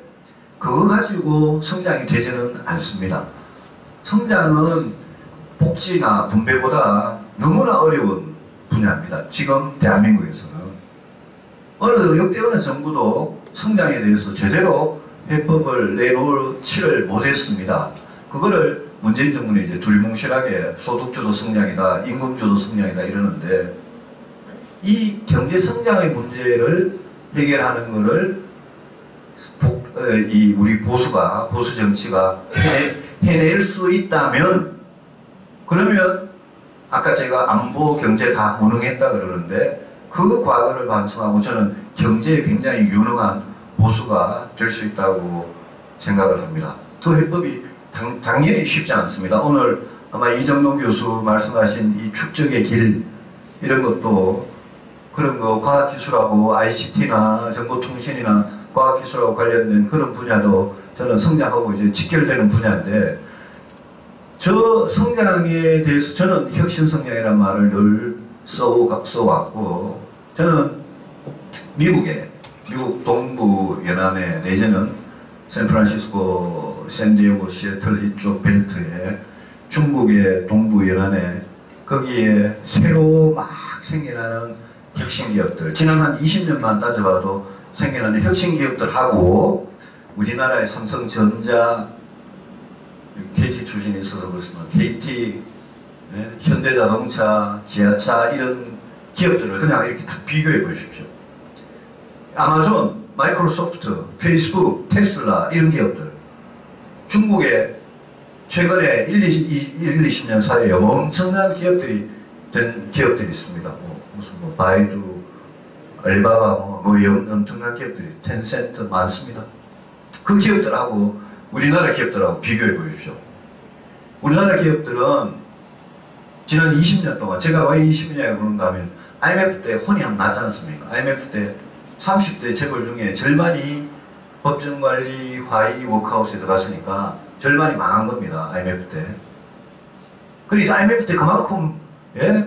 그거 가지고 성장이 되지는 않습니다. 성장은 복지나 분배보다 너무나 어려운 분야입니다. 지금 대한민국에서는. 역대 어느 정부도 성장에 대해서 제대로 해법을 내놓지를 못했습니다. 그거를 문재인 정부는 이제 두리뭉실하게 소득주도 성장이다, 임금주도 성장이다 이러는데, 이 경제 성장의 문제를 해결하는 것을 우리 보수 정치가 해낼 수 있다면, 그러면 아까 제가 안보 경제 다 무능했다 그러는데, 그 과거를 반성하고 저는 경제에 굉장히 유능한 보수가 될 수 있다고 생각을 합니다. 그 해법이 당연히 쉽지 않습니다. 오늘 아마 이정동 교수 말씀하신 이 축적의 길, 이런 것도 그런 거 과학기술하고 ICT나 정보통신이나 과학기술하고 관련된 그런 분야도 저는 성장하고 이제 직결되는 분야인데, 저 성장에 대해서 저는 혁신성장이라는 말을 늘 써왔고, 저는 미국 동부 연안에 내지는 샌프란시스코, 샌디에고, 시애틀 이쪽 벨트에 중국의 동부 연안에 거기에 새로 막 생겨나는 혁신기업들, 지난 한 20년만 따져봐도 생겨나는 혁신기업들하고 우리나라의 삼성전자, KT 출신이 있어서 그렇지만 KT, 현대자동차, 기아차 이런 기업들을 그냥 이렇게 딱 비교해 보십시오. 아마존, 마이크로소프트, 페이스북, 테슬라 이런 기업들, 중국에 최근에 20년 사이에 엄청난 기업들이 된 기업들이 있습니다. 무슨 바이두, 알바바 엄청난 기업들이, 텐센트 많습니다. 그 기업들하고 우리나라 기업들하고 비교해 보십시오. 우리나라 기업들은 지난 20년 동안, 제가 왜 20년이라고 그런가 하면 IMF 때 혼이 한 나지 않습니까? IMF 때 30대 재벌 중에 절반이 법정관리, 화의, 워크아웃에 들어갔으니까 절반이 망한 겁니다. IMF 때. 그래서 IMF 때 그만큼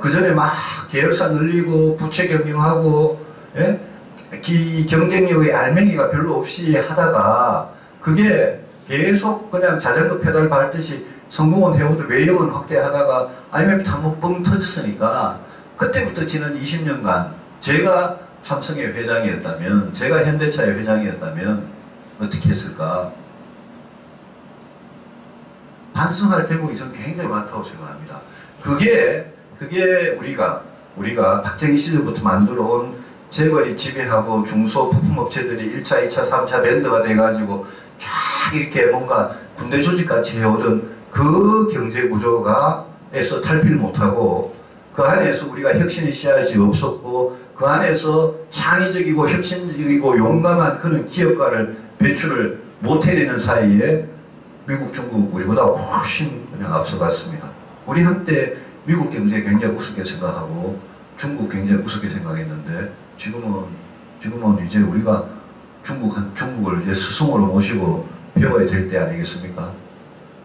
그 전에 막 계열사 늘리고 부채 경영하고 경쟁력의 알맹이가 별로 없이 하다가 그게 계속 그냥 자전거 페달 밟듯이 성공은 해오도 외형은 확대하다가 IMF 때 한번 뻥 터졌으니까, 그때부터 지난 20년간 제가 삼성의 회장이었다면, 제가 현대차의 회장이었다면 어떻게 했을까? 반성할 대목이 저는 굉장히 많다고 생각합니다. 그게 우리가 박정희 시절부터 만들어온 재벌이 지배하고 중소 부품업체들이 1차, 2차, 3차 밴드가 돼가지고 쫙 이렇게 뭔가 군대 조직같이 해오던 그 경제 구조에서 탈피를 못하고, 그 안에서 우리가 혁신의 씨앗이 없었고, 그 안에서 창의적이고 혁신적이고 용감한 그런 기업가를 배출을 못해내는 사이에 미국, 중국 우리보다 훨씬 그냥 앞서갔습니다. 우리 한때 미국 경제 굉장히 우습게 생각하고 중국 굉장히 우습게 생각했는데, 지금은 이제 우리가 중국을 이제 스승으로 모시고 배워야 될 때 아니겠습니까?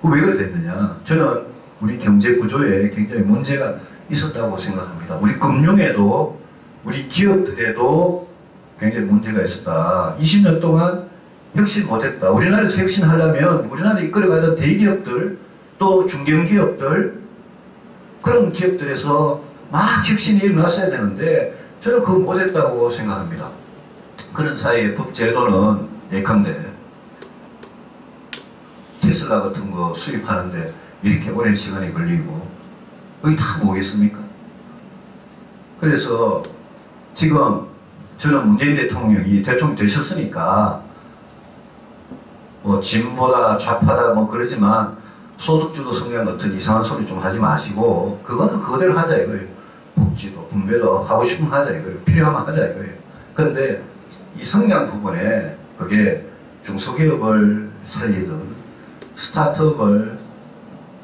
왜 그래 됐느냐? 저는 우리 경제 구조에 굉장히 문제가 있었다고 생각합니다. 우리 금융에도, 우리 기업들에도 굉장히 문제가 있었다. 20년 동안 혁신 못했다. 우리나라에서 혁신하려면 우리나라에 이끌어가던 대기업들, 또 중견기업들, 그런 기업들에서 막 혁신이 일어났어야 되는데 저는 그거 못했다고 생각합니다. 그런 사이에 법제도는 예컨대 테슬라 같은 거 수입하는데 이렇게 오랜 시간이 걸리고, 여기 다 뭐겠습니까? 그래서 지금 저는 문재인 대통령이 대통령 되셨으니까 뭐 진보다 좌파다 뭐 그러지만 소득주도 성장 같은 이상한 소리 좀 하지 마시고, 그거는 그대로 하자 이거예요. 복지도 분배도 하고 싶으면 하자 이거예요. 필요하면 하자 이거예요. 그런데 이 성장 부분에 그게 중소기업을 살리든 스타트업을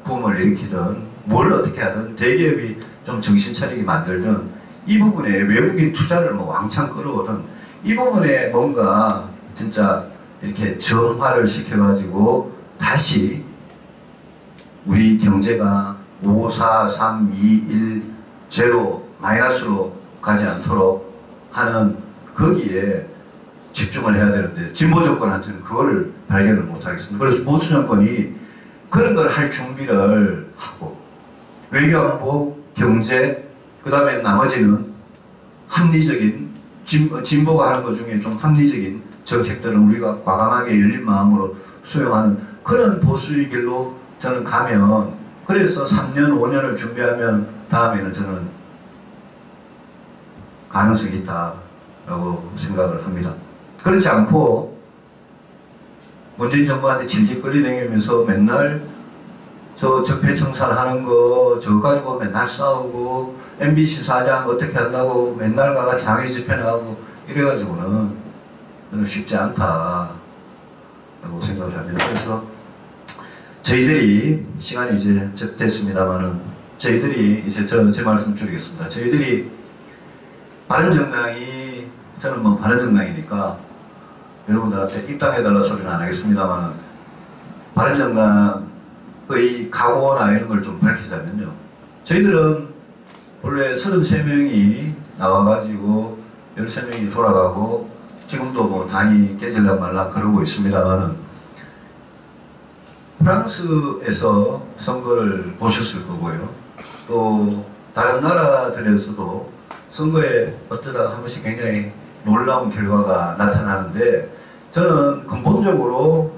붐을 일으키든 뭘 어떻게 하든 대기업이 좀 정신 차리게 만들든 이 부분에 외국인 투자를 뭐 왕창 끌어오든 이 부분에 뭔가 진짜 이렇게 정화를 시켜가지고 다시 우리 경제가 5, 4, 3, 2, 1 제로 마이너스로 가지 않도록 하는 거기에 집중을 해야 되는데 진보 정권한테는 그걸 발견을 못하겠습니다. 그래서 보수 정권이 그런 걸 할 준비를 하고 외교안보, 경제, 그 다음에 나머지는 합리적인 진보가 하는 것 중에 좀 합리적인 정책들은 우리가 과감하게 열린 마음으로 수용하는 그런 보수의 길로 저는 가면 그래서 3년, 5년을 준비하면 다음에는 저는 가능성이 있다라고 생각을 합니다. 그렇지 않고 문재인 정부한테 질질 끌리다니면서 맨날 저 적폐청산하는 거 저거 가지고 맨날 싸우고 MBC 사장 어떻게 한다고 맨날 가가 장애 집회나가고 이래가지고는 저는 쉽지 않다라고 생각을 합니다. 그래서 저희들이 시간이 이제 됐습니다만은 저희들이 이제 제 말씀 줄이겠습니다. 저희들이 바른정당이 저는 뭐 바른정당이니까 여러분들한테 입당해달라 소리는 안 하겠습니다만 바른정당의 각오나 이런 걸 좀 밝히자면요. 저희들은 원래 33명이 나와가지고 13명이 돌아가고 지금도 뭐 당이 깨질락 말락 그러고 있습니다만은 프랑스에서 선거를 보셨을 거고요. 또 다른 나라들에서도 선거에 어쩌다가 한 번씩 굉장히 놀라운 결과가 나타나는데 저는 근본적으로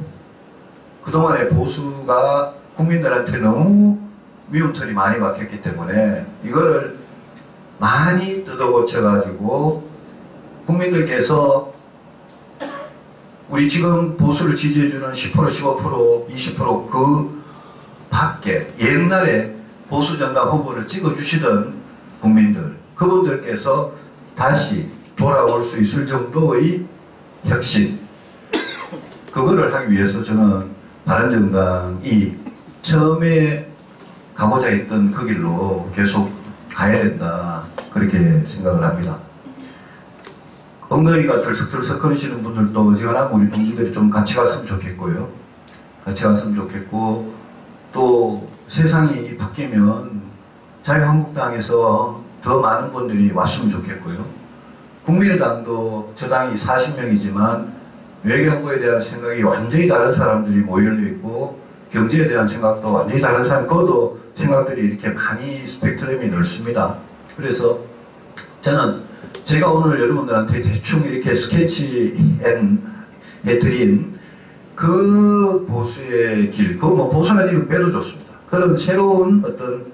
그동안의 보수가 국민들한테 너무 미움털이 많이 박혔기 때문에 이거를 많이 뜯어고쳐가지고 국민들께서 우리 지금 보수를 지지해주는 10%, 15%, 20%그 밖에 옛날에 보수정당 후보를 찍어주시던 국민들 그분들께서 다시 돌아올 수 있을 정도의 혁신 그거를 하기 위해서 저는 바른정당이 처음에 가고자 했던 그 길로 계속 가야 된다 그렇게 생각을 합니다. 엉덩이가 들썩들썩 거리시는 분들도 어지간하면 우리 동지들이 좀 같이 갔으면 좋겠고요. 같이 갔으면 좋겠고 또 세상이 바뀌면 자유한국당에서 더 많은 분들이 왔으면 좋겠고요. 국민의당도 저 당이 40명이지만 외교안보에 대한 생각이 완전히 다른 사람들이 모여져 있고 경제에 대한 생각도 완전히 다른 사람, 그것도 생각들이 이렇게 많이 스펙트럼이 넓습니다. 그래서 저는 제가 오늘 여러분들한테 대충 이렇게 스케치해드린 그 보수의 길, 그 뭐 보수라는 이름 빼도 좋습니다. 그런 새로운 어떤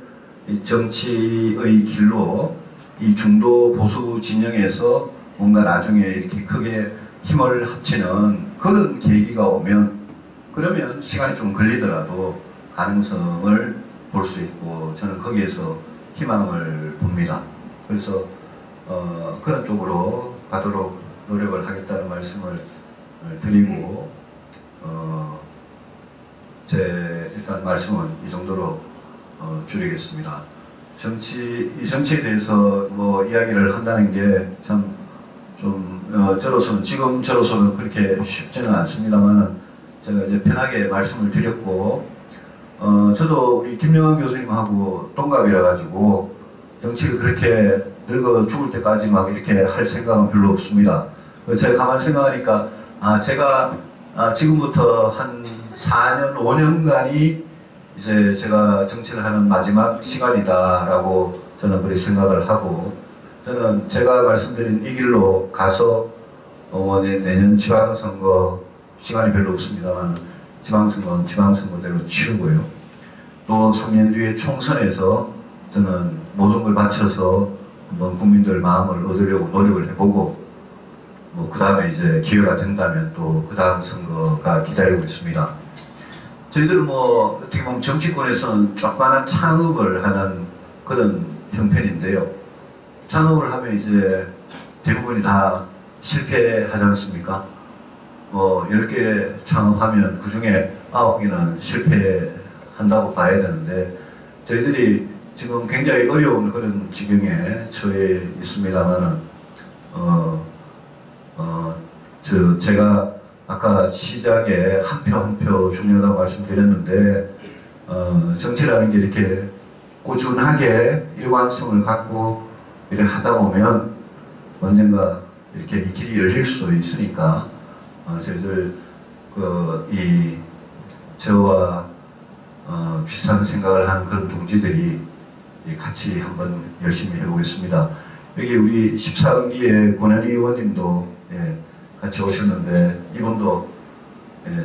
정치의 길로 이 중도 보수 진영에서 뭔가 나중에 이렇게 크게 힘을 합치는 그런 계기가 오면 그러면 시간이 좀 걸리더라도 가능성을 볼 수 있고 저는 거기에서 희망을 봅니다. 그래서 그런 쪽으로 가도록 노력을 하겠다는 말씀을 드리고 제 일단 말씀은 이 정도로 줄이겠습니다. 이 정치에 대해서 뭐 이야기를 한다는 게 참 좀 저로서는 지금 저로서는 그렇게 쉽지는 않습니다만 제가 이제 편하게 말씀을 드렸고 저도 우리 김영환 교수님하고 동갑이라 가지고 정치를 그렇게 늙어 죽을 때까지 막 이렇게 할 생각은 별로 없습니다. 제가 가만 생각하니까 제가 지금부터 한 4년, 5년간이 이제 제가 정치를 하는 마지막 시간이다라고 저는 그렇게 생각을 하고 저는 제가 말씀드린 이 길로 가서 내년 지방선거 시간이 별로 없습니다만 지방선거는 지방선거대로 치르고요. 또 3년 뒤에 총선에서 저는 모든 걸 바쳐서 한번 국민들 마음을 얻으려고 노력을 해보고 그 다음에 이제 기회가 된다면 또 그 다음 선거가 기다리고 있습니다. 저희들은 뭐 어떻게 보면 정치권에서는 조그마한 창업을 하는 그런 형편인데요. 창업을 하면 이제 대부분이 다 실패하지 않습니까? 10개 창업하면 그 중에 9개는 실패한다고 봐야 되는데 저희들이 지금 굉장히 어려운 그런 지경에 처해 있습니다만은 제가 아까 시작에 한 표 한 표 중요하다고 말씀드렸는데 정치라는 게 이렇게 꾸준하게 일관성을 갖고 이렇게 하다 보면 언젠가 이렇게 이 길이 열릴 수도 있으니까 저희들 저와 비슷한 생각을 하는 그런 동지들이 같이 한번 열심히 해보겠습니다. 여기 우리 14기의 권한희 의원님도 같이 오셨는데 이분도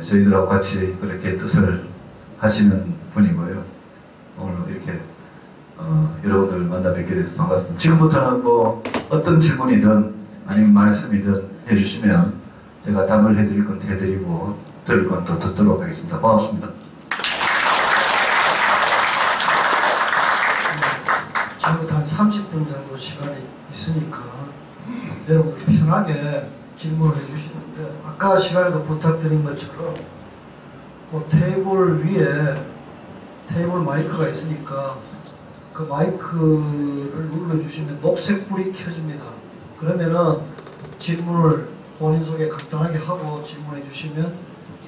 저희들하고 같이 그렇게 뜻을 하시는 분이고요. 오늘 이렇게 여러분들 만나 뵙게 돼서 반갑습니다. 지금부터는 뭐 어떤 질문이든 아니면 말씀이든 해주시면 제가 답을 해드릴 건 해드리고 들을 건 또 듣도록 하겠습니다. 고맙습니다. 지금부터 한 30분 정도 시간이 있으니까 여러분들 편하게 질문을 해주시는데 아까 시간에도 부탁드린 것처럼 그 테이블 위에 테이블 마이크가 있으니까 그 마이크를 눌러주시면 녹색 불이 켜집니다. 그러면은 질문을 본인 소개 간단하게 하고 질문해 주시면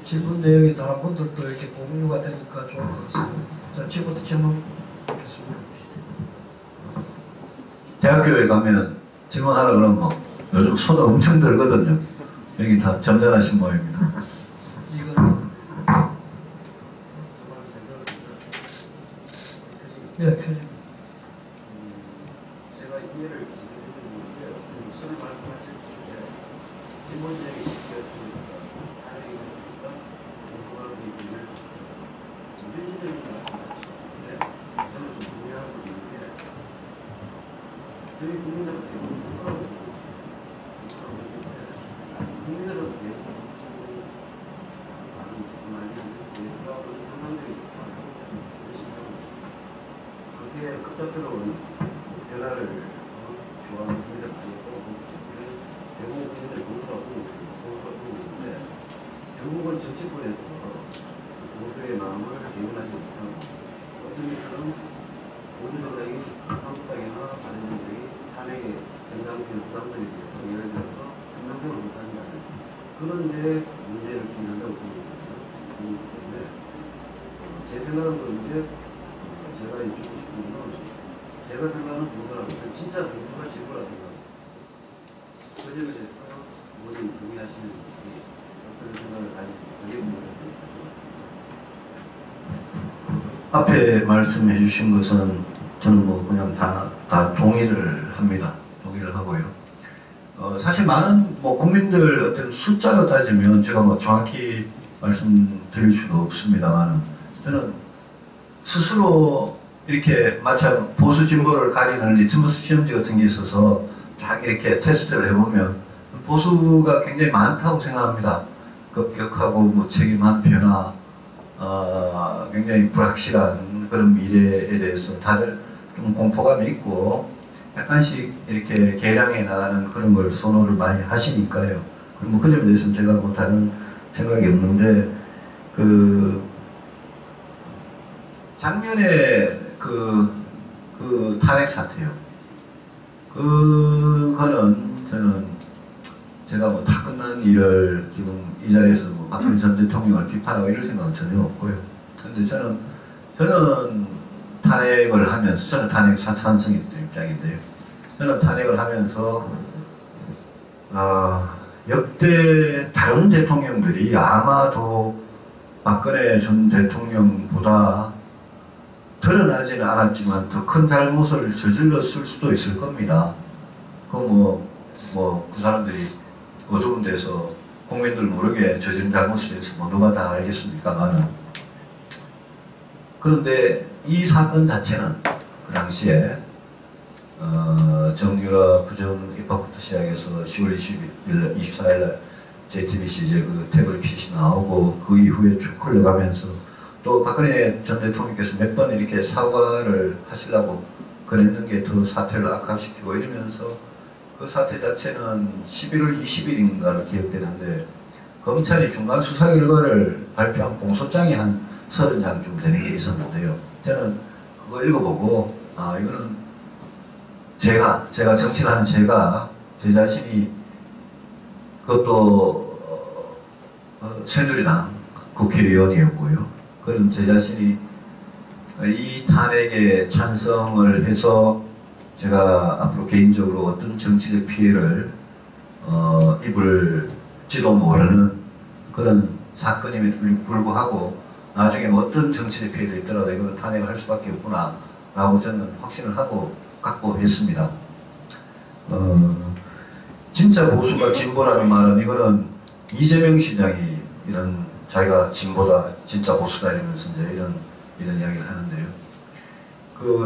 질문 내용이 다른 분들도 이렇게 공유가 되니까 좋을 것 같습니다. 자, 지금부터 질문 받겠습니다. 대학교에 가면 질문하라 그러면 뭐 요즘 손 엄청 들거든요. 여기 다 점잖으신 모양입니다. 이거는 네, 켜집니다. 제가 이해를 드리는데 무슨 말씀하실 때 기본적인 시기였으니까 다행이니까 공부하는 얘기를 우리들이 말씀하셨는데 저는 좀 동의하고 있는 게 저희 국민들은 대부분 누구라고 국민들은 대부분 많이 예술하고 상상들이 그게 급작스러운 변화를 좋아하는 분들 많이 있고 대부분 국민들 보수하고 있는데 결국은 정치권에서 보수의 마음을 개인하지 못하고 어쩌면 모든 정당이 한국당이나 다른 정당이 탄핵의 정당적인 부담들에 대해서 예를 들어서 정당적으로 못한다는 그런 데 문제를 기인한다고 보기 때문에 제 생각은 그런데 제가 여쭙고 싶은 건 제가 생각하는 보수라고 진짜 보수가 지구라 생각합니다. 그 점에 대해서 모든 동의하시는 분이 어떤 생각을 가지고 그게 궁금합니다. 앞에 말씀해 주신 것은 저는 뭐 그냥 다 동의를 합니다. 동의를 하고요. 사실 많은 뭐 국민들 어떤 숫자로 따지면 제가 뭐 정확히 말씀드릴 수도 없습니다만 저는 스스로 이렇게 마찬 보수 진보를 가리는 리트머스 시험지 같은 게 있어서 딱 이렇게 테스트를 해보면 보수가 굉장히 많다고 생각합니다. 급격하고 무책임한 변화, 굉장히 불확실한 그런 미래에 대해서 다들 좀 공포감이 있고 약간씩 이렇게 개량해 나가는 그런 걸 선호를 많이 하시니까요. 뭐 그 점에 대해서는 제가 뭐 다른 생각이 없는데 작년에 그 탄핵 사태요. 그거는 저는 제가 뭐 다 끝난 일을 지금 이 자리에서 뭐 박근혜 전 대통령을 비판하고 이럴 생각은 전혀 없고요. 근데 저는 탄핵을 하면서 저는 탄핵 찬성했던 입장인데요. 저는 탄핵을 하면서 역대 다른 대통령들이 아마도 박근혜 전 대통령보다 드러나지는 않았지만 더 큰 잘못을 저질렀을 수도 있을 겁니다. 그 사람들이 어두운 데서 국민들 모르게 저지른 잘못에 대해서 뭐 누가 다 알겠습니까만은. 그런데 이 사건 자체는 그 당시에 정유라 부정 입학부터 시작해서 10월 24일 JTBC 이제 그 태블릿이 나오고 그 이후에 쭉 흘러가면서 또 박근혜 전 대통령께서 몇 번 이렇게 사과를 하시려고 그랬는 게 더 사태를 악화시키고 이러면서 그 사태 자체는 11월 20일인가로 기억되는데 검찰이 중간 수사 결과를 발표한 공소장이 한 30장 좀 되는 게 있었는데요. 저는 그거 읽어보고 이거는 제가 정치를 하는 제가 제 자신이 그것도 새누리당 국회의원이었고요. 그런 제 자신이 이 탄핵에 찬성을 해서 제가 앞으로 개인적으로 어떤 정치적 피해를 입을지도 모르는 그런 사건임에도 불구하고 나중에 어떤 정치적 피해가 있더라도 이거 탄핵을 할 수밖에 없구나 라고 저는 확신을 갖고 했습니다. 진짜 보수가 진보라는 말은 이거는 이재명 시장이 이런 자기가 진보다 진짜 보수다 이러면서 이제 이런 이야기를 하는데요.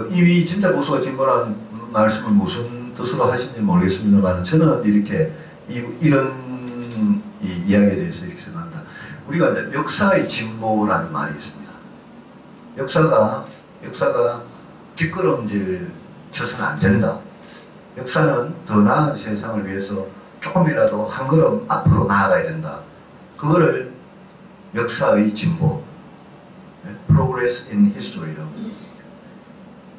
이미 진짜 보수가 진보라는 말씀을 무슨 뜻으로 하신지 모르겠습니다만 저는 이렇게 이런 이야기에 대해서 이렇게 생각한다. 우리가 이제 역사의 진보라는 말이 있습니다. 역사가 뒷걸음질 쳐서는 안 된다. 역사는 더 나은 세상을 위해서 조금이라도 한 걸음 앞으로 나아가야 된다. 그거를 역사의 진보, Progress in History라고.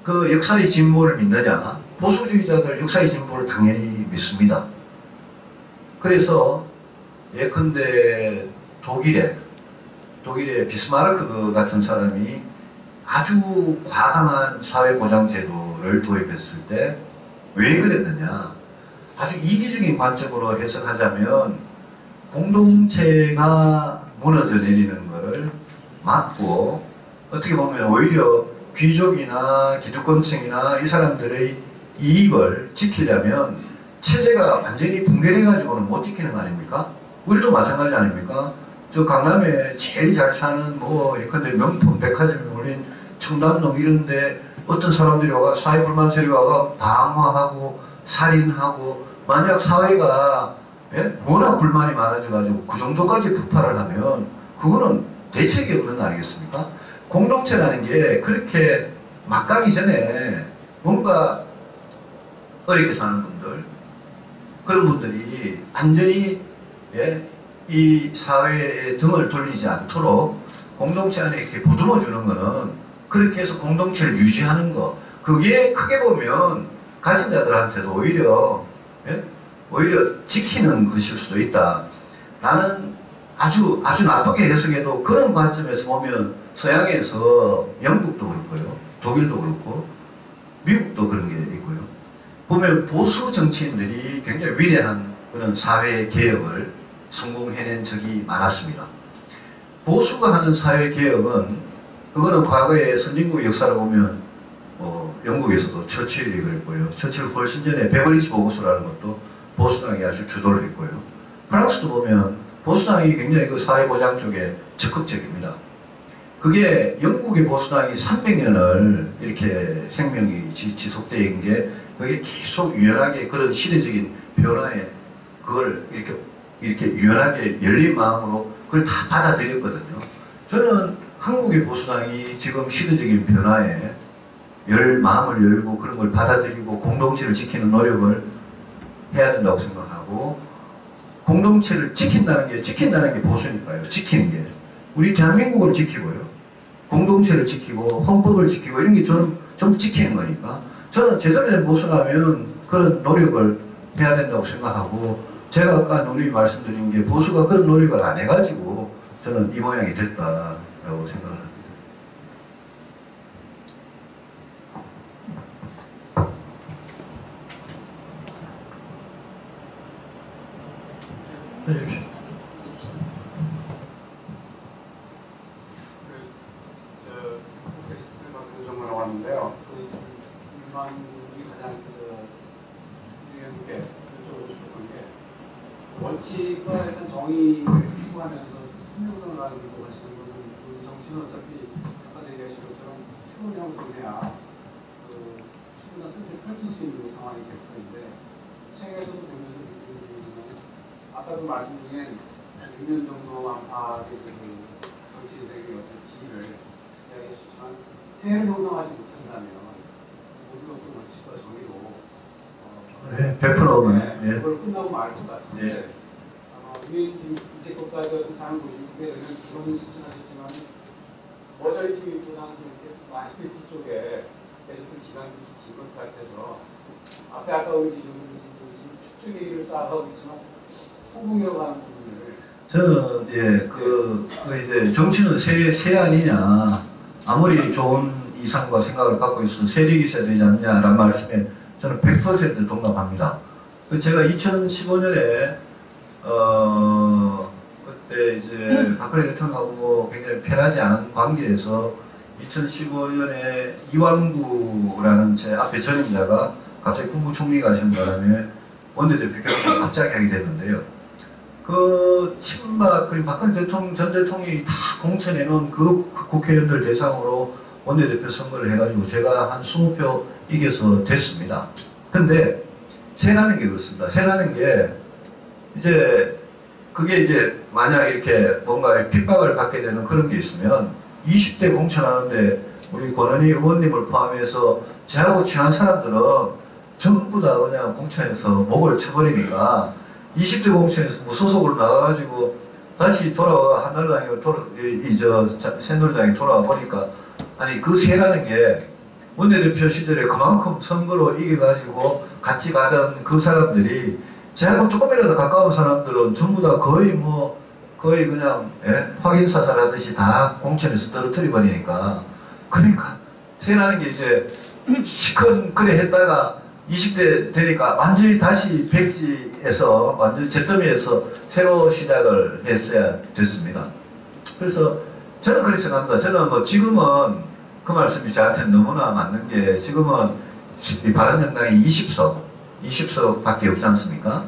그 역사의 진보를 믿느냐? 보수주의자들 역사의 진보를 당연히 믿습니다. 그래서 예컨대 독일의 비스마르크 같은 사람이 아주 과감한 사회보장제도를 도입했을 때 왜 그랬느냐? 아주 이기적인 관점으로 해석하자면 공동체가 무너져 내리는 것을 막고 어떻게 보면 오히려 귀족이나 기득권층이나 이 사람들의 이익을 지키려면 체제가 완전히 붕괴돼가지고는 못 지키는 거 아닙니까? 우리도 마찬가지 아닙니까? 저 강남에 제일 잘 사는 예컨대 명품 백화점이 올린 청담동 이런데 어떤 사람들이 와가 사회불만 세력이 와가 방화하고 살인하고 만약 사회가 워낙 불만이 많아져가지고 그 정도까지 폭발을 하면 그거는 대책이 없는 거 아니겠습니까? 공동체라는 게 그렇게 막 가기 전에 뭔가 어렵게 사는 분들 그런 분들이 완전히 이 사회에 등을 돌리지 않도록 공동체 안에 이렇게 보듬어 주는 거는 그렇게 해서 공동체를 유지하는 거 그게 크게 보면 가진 자들한테도 오히려 지키는 것일 수도 있다. 나는 아주 나쁘게 해석해도 그런 관점에서 보면 서양에서 영국도 그렇고요. 독일도 그렇고 미국도 그런 게 있고요. 보면 보수 정치인들이 굉장히 위대한 그런 사회 개혁을 성공해낸 적이 많았습니다. 보수가 하는 사회 개혁은 그거는 과거의 선진국 역사를 보면 영국에서도 처칠이 그랬고요. 처칠 훨씬 전에 베버리지 보고서라는 것도 보수당이 아주 주도를 했고요. 프랑스도 보면 보수당이 굉장히 그 사회보장 쪽에 적극적입니다. 그게 영국의 보수당이 300년을 이렇게 생명이 지속되어 있는 게 그게 계속 유연하게 그런 시대적인 변화에 그걸 이렇게 유연하게 열린 마음으로 그걸 다 받아들였거든요. 저는 한국의 보수당이 지금 시대적인 변화에 마음을 열고 그런 걸 받아들이고 공동체를 지키는 노력을 해야 된다고 생각하고 공동체를 지킨다는 게 보수니까요. 지키는 게. 우리 대한민국을 지키고요. 공동체를 지키고 헌법을 지키고 이런 게 저는 전부 지키는 거니까 저는 제대로 된 보수라면 그런 노력을 해야 된다고 생각하고 제가 아까 누님이 말씀드린 게 보수가 그런 노력을 안 해가지고 저는 이 모양이 됐다라고 생각을 합니다. 해주십시오. 정보라고 하는데요. 일반이 가장 유연하게 여쭤보고 싶었던 게 원칙과 일단 정의를 추구하면서 생명성을 가지고 가시는 것은 정치는 어차피 아까 얘기하신 것처럼 표현 형성해야 충분한 뜻을 펼칠 수 있는 상황이 될 텐데 책에서도 보면서 느끼는 아까도 말씀 중에 6년 정도만 파악의 정치 인생의 어떤 기회를 이야기하셨지만 새해를 형성하지 못한다면 모든 것도 원칙과 정의로 100%는 그걸 끝나고 말 것 같은데 아마 우리 이제껏까지 어떤 사람 보시게 되면 지금은 실천하셨지만 머저리티 보다는 이렇게 마이너리티 쪽에 계셨던 기간이 긴 것 같아서 앞에 아까 우리 지금 축적 얘기를 쌓아가고 있지만 성공이라고 하는 부분을 저는 그 이제 정치는 새 아니냐, 아무리 좋은 이상과 생각을 갖고 있어도 세력이 있어야 되지 않냐라는 말씀에 저는 100% 동감합니다. 제가 2015년에 그때 이제 박근혜 대통령하고 뭐 굉장히 편하지 않은 관계에서 2015년에 이완구라는 제 앞에 전임자가 갑자기 국무총리가 하신 바람에 원내대표 결정을 갑자기 하게 됐는데요. 그 친박 그리고 박근혜 대통령 전 대통령이 다 공천해놓은 그 국회의원들 대상으로 원내대표 선거를 해가지고 제가 한 20표 이겨서 됐습니다. 근데 새라는 게 그렇습니다. 새라는 게 이제 그게 이제 만약 이렇게 뭔가 핍박을 받게 되는 그런 게 있으면 20대 공천하는데 우리 권은희 의원님을 포함해서 저하고 친한 사람들은 전부 다 그냥 공천에서 목을 쳐버리니까 20대 공천에서 무소속으로 나와가지고 다시 돌아와 한나라당에 새누리당에 돌아와 보니까 아니 그 새라는 게 원내대표 시절에 그만큼 선거로 이겨가지고 같이 가던 그 사람들이 제하고 조금이라도 가까운 사람들은 전부 다 거의 그냥 확인사살하듯이 다 공천에서 떨어뜨려 버리니까 그러니까 새라는 게 이제 시큰 그래 했다가 20대 되니까 완전히 다시 백지에서 완전히 잿더미에서 새로 시작을 했어야 됐습니다. 그래서 저는 그렇게 생각합니다. 저는 뭐 지금은 그 말씀이 저한테는 너무나 맞는 게 지금은 바른정당이 20석 밖에 없지 않습니까?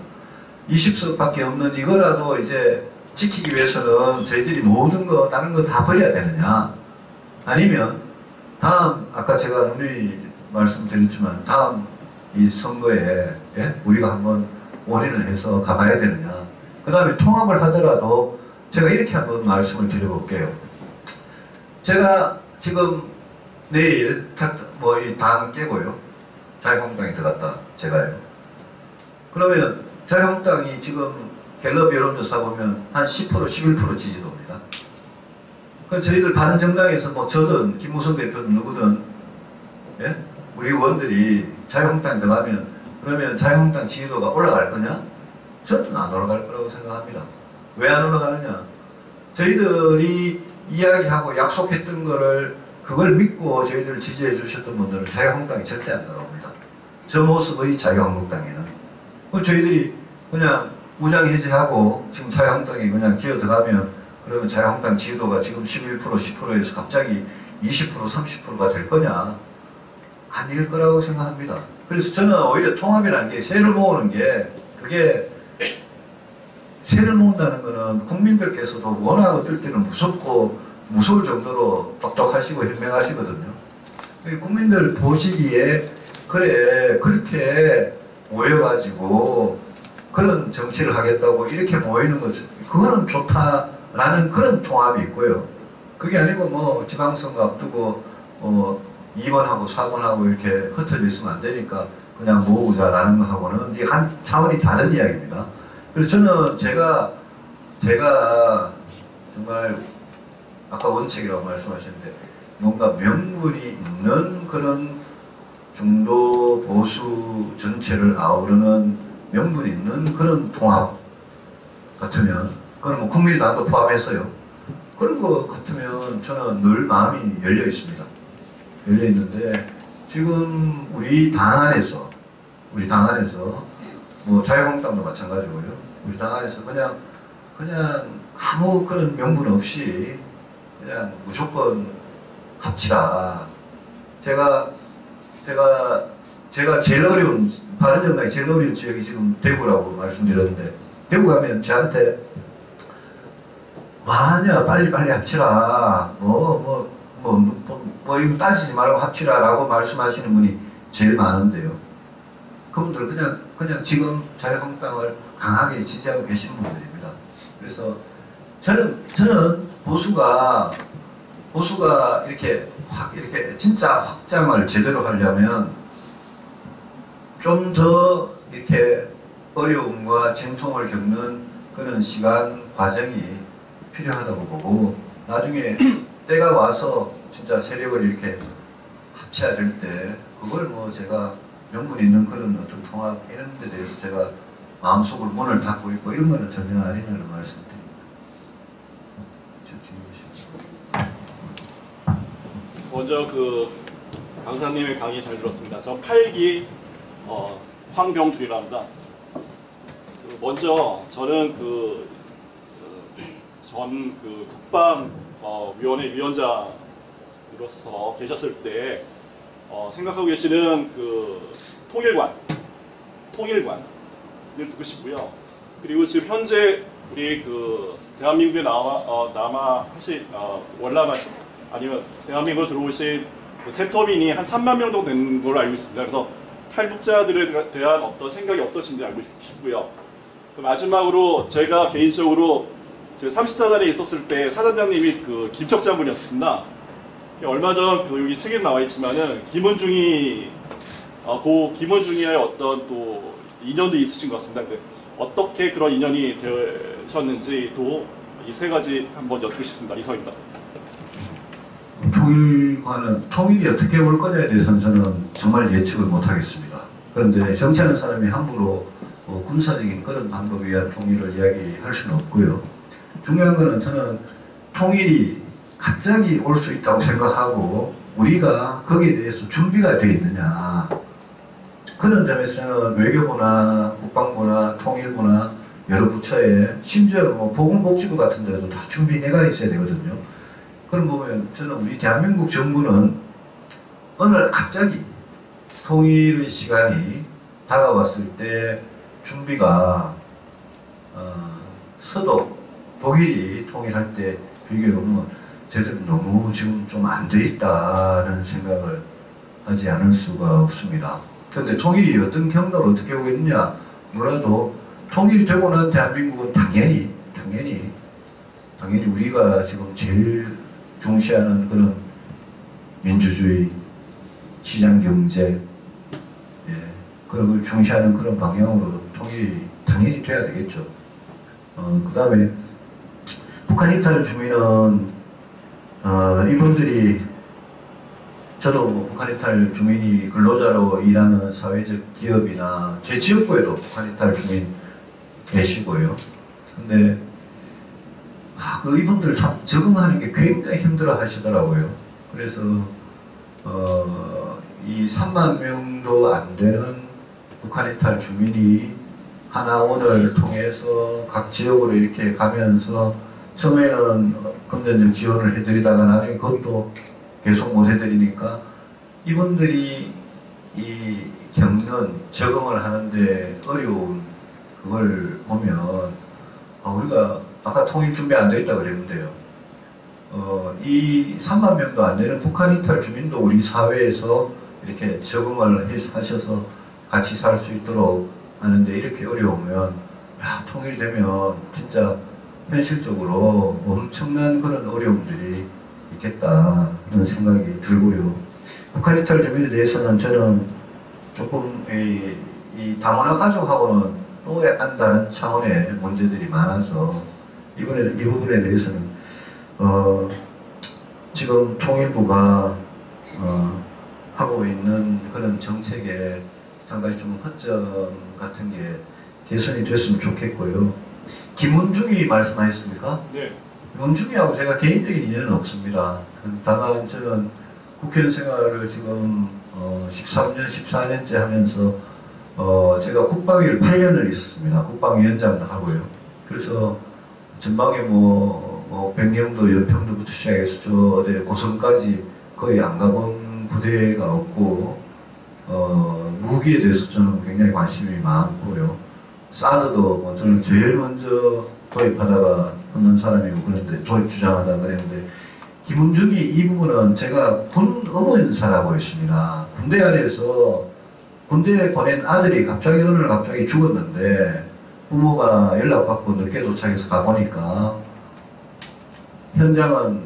20석 밖에 없는 이거라도 이제 지키기 위해서는 저희들이 모든 거 다른 거 다 버려야 되느냐, 아니면 다음 아까 제가 누누이 말씀드렸지만 다음 이 선거에 우리가 한번 올인을 해서 가봐야 되느냐. 그 다음에 통합을 하더라도 제가 이렇게 한번 말씀을 드려볼게요. 제가 지금 내일 이 당 깨고요. 자유한국당에 들어갔다 제가요. 그러면 자유한국당이 지금 갤럽 여론조사 보면 한 10% 11% 지지도입니다. 그 저희들 바른정당에서 뭐 저든 김무성 대표든 누구든 우리 의원들이 자유한국당에 들어가면 그러면 자유한국당 지지도가 올라갈 거냐? 저는 안 올라갈 거라고 생각합니다. 왜 안 올라가느냐? 저희들이 이야기하고 약속했던 거를 그걸 믿고 저희들을 지지해 주셨던 분들은 자유한국당이 절대 안 나옵니다. 저 모습의 자유한국당에는. 저희들이 그냥 무장 해제하고 지금 자유한국당이 그냥 기어 들어가면 그러면 자유한국당 지지도가 지금 11% 10%에서 갑자기 20% 30%가 될 거냐? 아닐 거라고 생각합니다. 그래서 저는 오히려 통합이라는 게 새를 모으는 게 그게 새를 모은다는 거는 국민들께서도 워낙 어떨 때는 무서울 정도로 똑똑하시고 현명하시거든요. 국민들 보시기에 그래 그렇게 모여가지고 그런 정치를 하겠다고 이렇게 모이는 것 그거는 좋다라는 그런 통합이 있고요. 그게 아니고 뭐 지방선거 앞두고 2번하고 4번하고 이렇게 흩어져 있으면 안 되니까 그냥 모으자라는 거하고는 이게 한 차원이 다른 이야기입니다. 그래서 저는 제가 정말 아까 원칙이라고 말씀하셨는데 뭔가 명분이 있는 그런 중도 보수 전체를 아우르는 명분이 있는 그런 통합 같으면 그건 뭐 국민의당도 포함했어요. 그런 거 같으면 저는 늘 마음이 열려 있습니다. 열려 있는데 지금 우리 당 안에서 뭐 자유한국당도 마찬가지고요. 우리 당 안에서 그냥 아무 그런 명분 없이 그냥 무조건 합치라. 제가 제일 어려운 바른정당이 제일 어려운 지역이 지금 대구라고 말씀드렸는데 대구 가면 저한테 뭐하냐 빨리 합치라. 이거 따지지 말고 합치라라고 말씀하시는 분이 제일 많은데요. 그분들 그냥 지금 자유한국당을 강하게 지지하고 계시는 분들입니다. 그래서 저는 보수가 이렇게 진짜 확장을 제대로 하려면 좀 더 이렇게 어려움과 진통을 겪는 그런 시간 과정이 필요하다고 보고 나중에 때가 와서 진짜 세력을 이렇게 합쳐야 될 때 그걸 뭐 제가 명분 있는 그런 어떤 통합 이런 데 대해서 제가 마음속으로 문을 닫고 있고 이런 거는 전혀 아니라는 말씀드립니다. 먼저 그 강사님의 강의 잘 들었습니다. 저 8기 황병주라고 합니다. 먼저 저는 전 국방위원회 위원장으로서 계셨을 때 생각하고 계시는 그 통일관을 두고 싶고요. 그리고 지금 현재 우리 그 대한민국에 남아 하실 월남하신 아니면 대한민국으로 들어오신 그 세터민이 한 3만 명 정도 되는 걸로 알고 있습니다. 그래서 탈북자들에 대한 어떤 생각이 어떠신지 알고 싶고요. 그 마지막으로 제가 개인적으로 34단에 있었을 때 사단장님이 그 김척 장군이었습니다. 얼마 전 그 여기 책에 나와 있지만은 김은중이와의 어떤 또 인연도 있으신 것 같습니다. 어떻게 그런 인연이 되셨는지도 이 세 가지 한번 여쭙고 싶습니다. 이상입니다. 통일이 어떻게 올 거냐에 대해서는 저는 정말 예측을 못하겠습니다. 그런데 정치하는 사람이 함부로 군사적인 그런 방법에 의한 통일을 이야기할 수는 없고요. 중요한 거는 저는 통일이 갑자기 올 수 있다고 생각하고 우리가 거기에 대해서 준비가 되어 있느냐. 그런 점에서는 외교부나 국방부나 통일부나 여러 부처에 심지어 뭐 보건복지부 같은 데도 다 준비해가 있어야 되거든요. 그럼 보면 저는 우리 대한민국 정부는 어느 날 갑자기 통일의 시간이 다가왔을 때 준비가 독일이 통일할 때 비교해보면 제대로 너무 지금 좀 안 돼 있다는 생각을 하지 않을 수가 없습니다. 그런데 통일이 어떤 경로로 어떻게 오겠느냐 몰라도 통일이 되고 난 대한민국은 당연히 우리가 지금 제일 중시하는 그런 민주주의, 시장경제, 그걸 중시하는 그런 방향으로 통일이 당연히 돼야 되겠죠. 그 다음에 북한 이탈 주민은 이분들이 저도 북한 이탈 주민이 근로자로 일하는 사회적 기업이나 제 지역구에도 북한 이탈 주민 계시고요. 근데 이분들 참 적응하는 게 굉장히 힘들어 하시더라고요. 그래서 이 3만 명도 안 되는 북한 이탈 주민이 하나원을 통해서 각 지역으로 이렇게 가면서 처음에는 금전적 지원을 해드리다가 나중에 그것도 계속 못 해드리니까 이분들이 겪는 적응을 하는데 어려운 그걸 보면 우리가 아까 통일 준비 안 돼 있다 그랬는데요. 이 3만 명도 안 되는 북한 이탈 주민도 우리 사회에서 이렇게 적응을 하셔서 같이 살 수 있도록 하는데 이렇게 어려우면 통일되면 진짜 현실적으로 엄청난 그런 어려움들이 있겠다 하는 생각이 들고요. 북한 이탈 주민에 대해서는 저는 조금 이 다문화 가족하고는 또 약간 다른 차원의 문제들이 많아서 이 부분에 대해서는 지금 통일부가 하고 있는 그런 정책에 한 가지 좀 허점 같은 게 개선이 됐으면 좋겠고요. 김은중이 말씀하셨습니까? 네. 김은중이하고 제가 개인적인 인연은 없습니다. 다만 저는 국회의원 생활을 지금 13년, 14년째 하면서 제가 국방위를 8년을 있었습니다. 국방위원장도 하고요. 그래서 전방에 백령도, 연평도부터 시작해서 저 어디 고성까지 거의 안 가본 부대가 없고 무기에 대해서 저는 굉장히 관심이 많고요. 사드도 저는 제일 먼저 도입하다가 얻는 사람이고 그런데 도입 주장하다가 그랬는데 김은중이 이 부분은 제가 군 어머니사라고 있습니다. 군대 안에서 군대에 보낸 아들이 갑자기 어느 날 갑자기 죽었는데 부모가 연락받고 늦게 도착해서 가보니까 현장은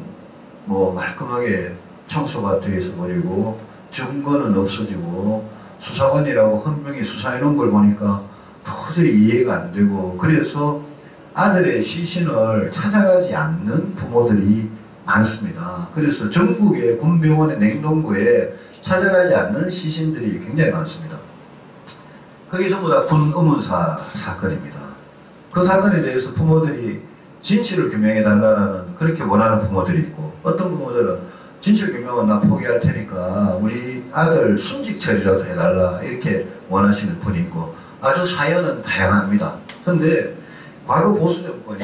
말끔하게 청소가 되어 있어 버리고 증거는 없어지고 수사관이라고 헌명히 수사해 놓은 걸 보니까 도저히 이해가 안 되고 그래서 아들의 시신을 찾아가지 않는 부모들이 많습니다. 그래서 전국의 군병원의 냉동고에 찾아가지 않는 시신들이 굉장히 많습니다. 그게 전부 다 군 의문사 사건입니다. 그 사건에 대해서 부모들이 진실을 규명해달라는 그렇게 원하는 부모들이 있고, 어떤 부모들은 진실 규명은 나 포기할 테니까 우리 아들 순직 처리라도 해달라 이렇게 원하시는 분이 있고, 아주 사연은 다양합니다. 그런데 과거 보수 정권이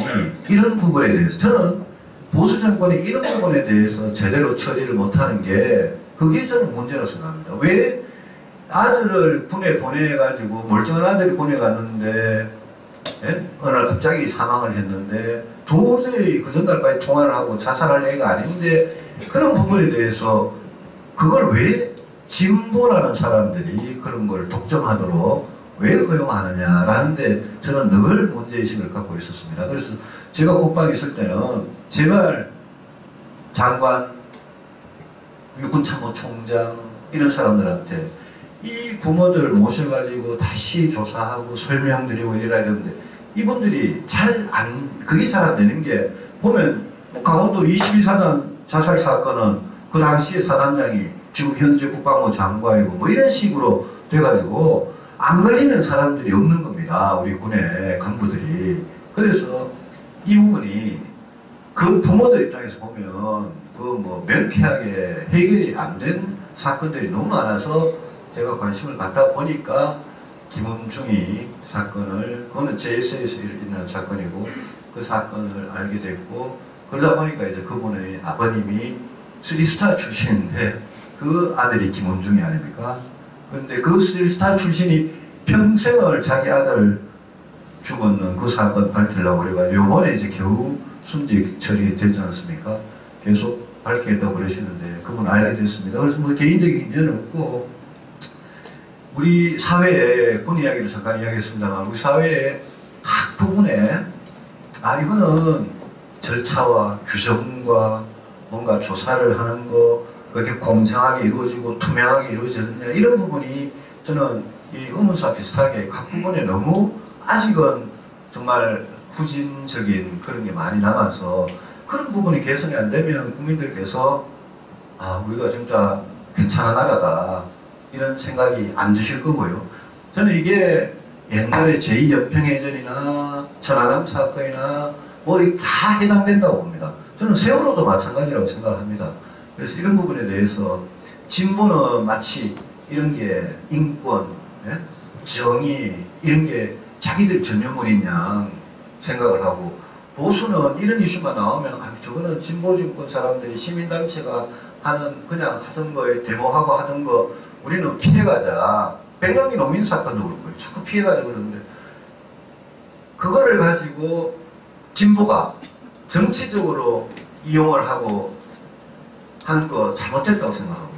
이런 부분에 대해서, 저는 보수 정권이 이런 부분에 대해서 제대로 처리를 못하는 게 그게 저는 문제라고 생각합니다. 왜 아들을 군에 보내가지고, 멀쩡한 아들이 군에 갔는데 어느 날 갑자기 사망을 했는데 도저히 그 전날까지 통화를 하고 자살할 애가 아닌데, 그런 부분에 대해서 그걸 왜 진보라는 사람들이 그런 걸 독점하도록 왜 허용하느냐라는데 저는 늘 문제의식을 갖고 있었습니다. 그래서 제가 국방에 있을 때는 제발 장관, 육군참모총장 이런 사람들한테 이 부모들 모셔가지고 다시 조사하고 설명드리고 이래야 되는데, 이분들이 그게 잘 안 되는 게, 보면 강원도 22사단 자살 사건은 그 당시에 사단장이 지금 현재 국방부 장관이고 뭐 이런 식으로 돼가지고 안 걸리는 사람들이 없는 겁니다. 우리 군의 간부들이. 그래서 이 부분이 그 부모들 입장에서 보면 그 뭐 명쾌하게 해결이 안 된 사건들이 너무 많아서 제가 관심을 갖다 보니까 김은중이 사건을, 그거는 JS에서 일어난 사건이고 그 사건을 알게 됐고, 그러다 보니까 이제 그분의 아버님이 3스타 출신인데 그 아들이 김은중이 아닙니까? 그런데 그 3스타 출신이 평생을 자기 아들 죽었는 그 사건 밝히려고 그래가지고 요번에 이제 겨우 순직 처리되지 않습니까? 계속 밝히겠다고 그러시는데 그분 알게 됐습니다. 그래서 뭐 개인적인 인연은 없고, 우리 사회에, 군 이야기를 잠깐 이야기했습니다만, 우리 사회의 각 부분에 이거는 절차와 규정과 뭔가 조사를 하는 거, 그렇게 공정하게 이루어지고 투명하게 이루어지느냐, 이런 부분이 저는 이 의문사 비슷하게 각 부분에 너무 아직은 정말 후진적인 그런 게 많이 남아서, 그런 부분이 개선이 안 되면 국민들께서 우리가 진짜 괜찮은 나라다 이런 생각이 안 드실 거고요. 저는 이게 옛날에 제2연평해전이나 천안함 사건이나 뭐 다 해당된다고 봅니다. 저는 세월호도 마찬가지라고 생각합니다. 그래서 이런 부분에 대해서 진보는 마치 이런 게 인권, 정의 이런 게 자기들 전유물인 양 생각을 하고, 보수는 이런 이슈만 나오면 저거는 진보정권 사람들이 시민단체가 그냥 하던 거에 데모하고 하던 거 우리는 피해가자. 백남기 농민 사건도 그렇고요. 자꾸 피해가자 그러는데, 그거를 가지고 진보가 정치적으로 이용을 하고 하는 거 잘못됐다고 생각하고,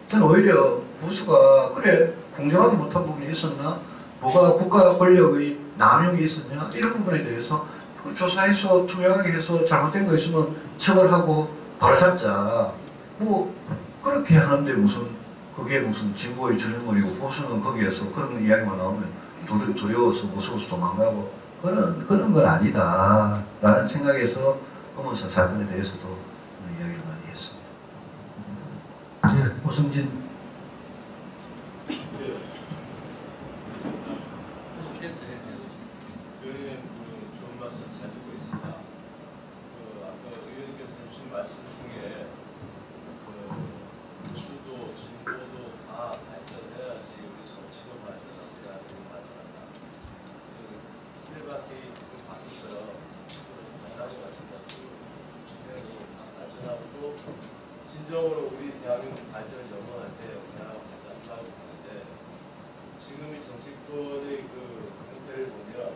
저는 오히려 보수가 그래 공정하지 못한 부분이 있었나, 뭐가 국가 권력의 남용이 있었냐, 이런 부분에 대해서 조사해서 투명하게 해서 잘못된 거 있으면 처벌하고 바로잡자. 뭐 그렇게 하는데 그게 무슨 진보의 전유물이고, 보수는 거기에서 그런 이야기만 나오면 두려워서 무서워서 도망가고, 그런 건 아니다 라는 생각에서 의문사 사건에 대해서도 이야기를 많이 했습니다. 네, 오승진. 좋은 말씀 잘 듣고 있습니다. 아까 의원님께서 주신 말씀 중에 보수도 진보도 다 발전해야지 우리 정치도 발전하지 않는 발전한다. 킬바티 바뀌어서 당연한 것 같습니다. 분명히 발전하고 진정으로 우리 대한민국 발전을 전망할 때 우리나라가 발전한다고 보는데, 지금의 정치권의 그 형태를 보면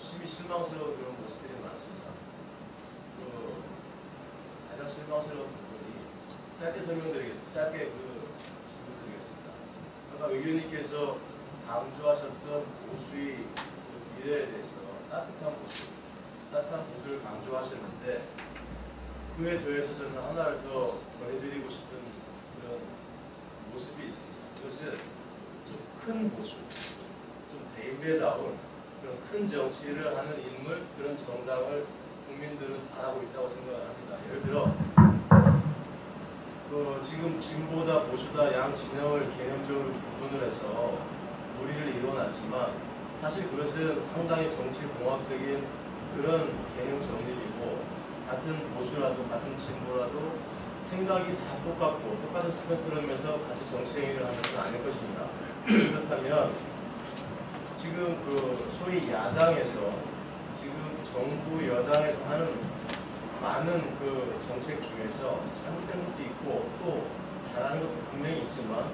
심히 실망스러운 그런 모습들이 많습니다. 가장 실망스러운 부분이 짧게 설명드리겠습니다. 짧게 질문드리겠습니다. 아까 의원님께서 강조하셨던 보수의 미래에 대해서 따뜻한 보수를 강조하셨는데, 그에 더해서 저는 하나를 더 더해드리고 싶은 그런 모습이 있습니다. 그것은 좀 큰 보수, 좀 대인배다운 그런 큰 정치를 하는 인물, 그런 정당을 국민들은 바라고 있다고 생각을 합니다. 예를 들어 지금 진보다 보수다 양 진영을 개념적으로 구분을 해서 논의를 이뤄놨지만 사실 그것은 상당히 정치공학적인 그런 개념 정립이고 같은 보수라도 같은 진보라도 생각이 다 똑같고 똑같은 스펙트럼에서 같이 정치 행위를 하는 건 아닐 것입니다. 그렇다면 지금 그 소위 야당에서 지금 정부 여당에서 하는 많은 그 정책 중에서 잘못된 것도 있고 또 잘하는 것도 분명히 있지만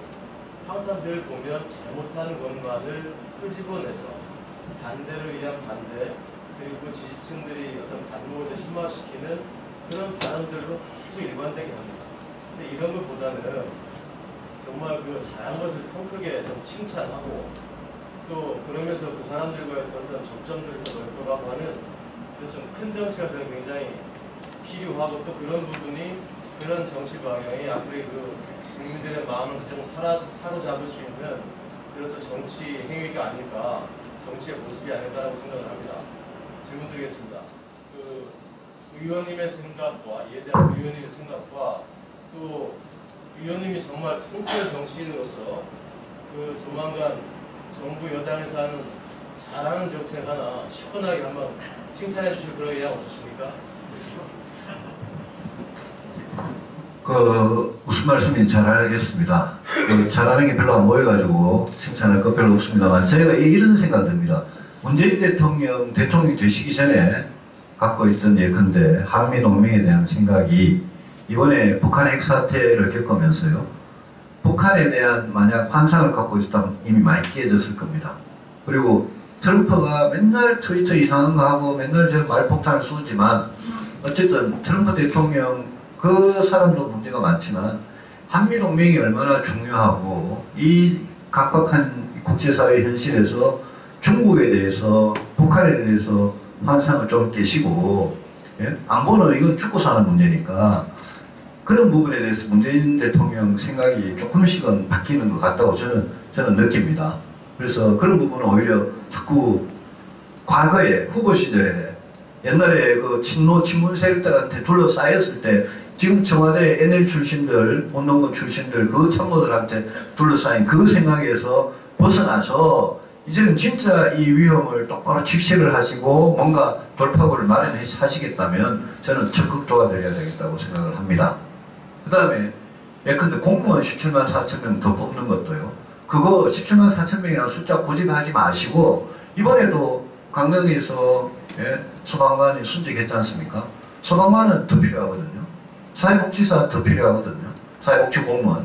항상 늘 보면 잘못한 것만을 끄집어내서 반대를 위한 반대 그리고 지지층들이 어떤 반목을 심화시키는 그런 발언들로 계속 일관되게 합니다. 근데 이런 것보다는 정말 그 잘한 것을 통 크게 좀 칭찬하고 또 그러면서 그 사람들과의 어떤 접점들을 더 넓혀가고 하는 좀 큰 정치가 저는 굉장히 필요하고 또 그런 부분이 그런 정치 방향이 앞으로 그 국민들의 마음을 가장 사로잡을 수 있는 그런 또 정치 행위가 아닐까, 정치의 모습이 아닐까라고 생각을 합니다. 질문 드리겠습니다. 그 의원님의 생각과 이에 대한 의원님의 생각과 또 의원님이 정말 통쾌한 정치인으로서 그 조만간 정부 여당에서 하는 잘하는 정책 하나 시원하게 한번 칭찬해 주실 그런 의향 없으십니까? 무슨 말씀인지 잘 알겠습니다. 잘하는 게 별로 안 보여가지고 칭찬할 거 별로 없습니다만 제가 이런 생각 듭니다. 문재인 대통령이 되시기 전에 갖고 있던 예컨대 한미 동맹에 대한 생각이 이번에 북한 핵사태를 겪으면서요. 북한에 대한 만약 환상을 갖고 있었다면 이미 많이 깨졌을 겁니다. 그리고 트럼프가 맨날 트위터 이상한 거 하고 맨날 저 말폭탄을 쏘지만 어쨌든 트럼프 대통령 그 사람도 문제가 많지만 한미동맹이 얼마나 중요하고 이 각박한 국제사회 현실에서 중국에 대해서 북한에 대해서 환상을 좀 깨시고 안보는 이건 죽고 사는 문제니까 그런 부분에 대해서 문재인 대통령 생각이 조금씩은 바뀌는 것 같다고 저는 느낍니다. 그래서 그런 부분은 오히려 자꾸 과거에 후보 시절에 옛날에 그 친문 세력들한테 둘러싸였을 때 지금 청와대 NL 출신들, 운동권 출신들 그 참모들한테 둘러싸인 그 생각에서 벗어나서 이제는 진짜 이 위험을 똑바로 직시를 하시고 뭔가 돌파구를 마련하시겠다면 저는 적극 도와드려야 되겠다고 생각을 합니다. 그 다음에 예컨대 공무원 17만 4천 명 더 뽑는 것도요. 그거 17만 4천 명이라는 숫자 고집하지 마시고 이번에도 강릉에서 소방관이 순직했지 않습니까? 소방관은 더 필요하거든요. 사회복지사 더 필요하거든요. 사회복지 공무원.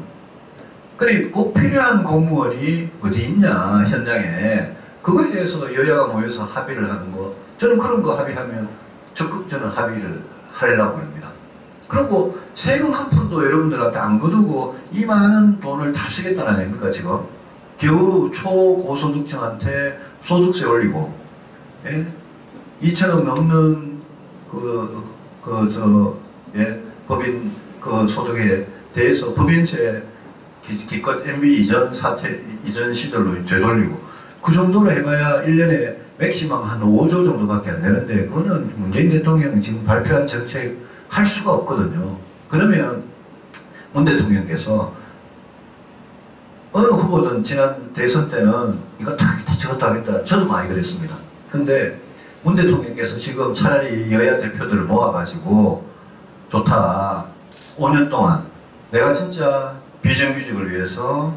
그리고 꼭 필요한 공무원이 어디 있냐 현장에 그거에 대해서 여야가 모여서 합의를 하는 거 저는 그런 거 합의하면 적극 저는 합의를 하려고 합니다. 그리고 세금 한 푼도 여러분들한테 안 거두고 이 많은 돈을 다 쓰겠다는 아닙니까 지금? 겨우 초고소득층한테 소득세 올리고 2천억 넘는 법인 소득에 대해서 법인세 기껏 MB 이전 시절로 되돌리고 그 정도로 해봐야 1년에 맥시멈 한 5조 정도밖에 안 되는데 그거는 문재인 대통령이 지금 발표한 정책 할 수가 없거든요. 그러면 문 대통령께서 어느 후보든 지난 대선 때는 이거 다 하겠다 저것도 하겠다 저도 많이 그랬습니다. 근데 문 대통령께서 지금 차라리 여야 대표들을 모아가지고 좋다 5년 동안 내가 진짜 비정규직을 위해서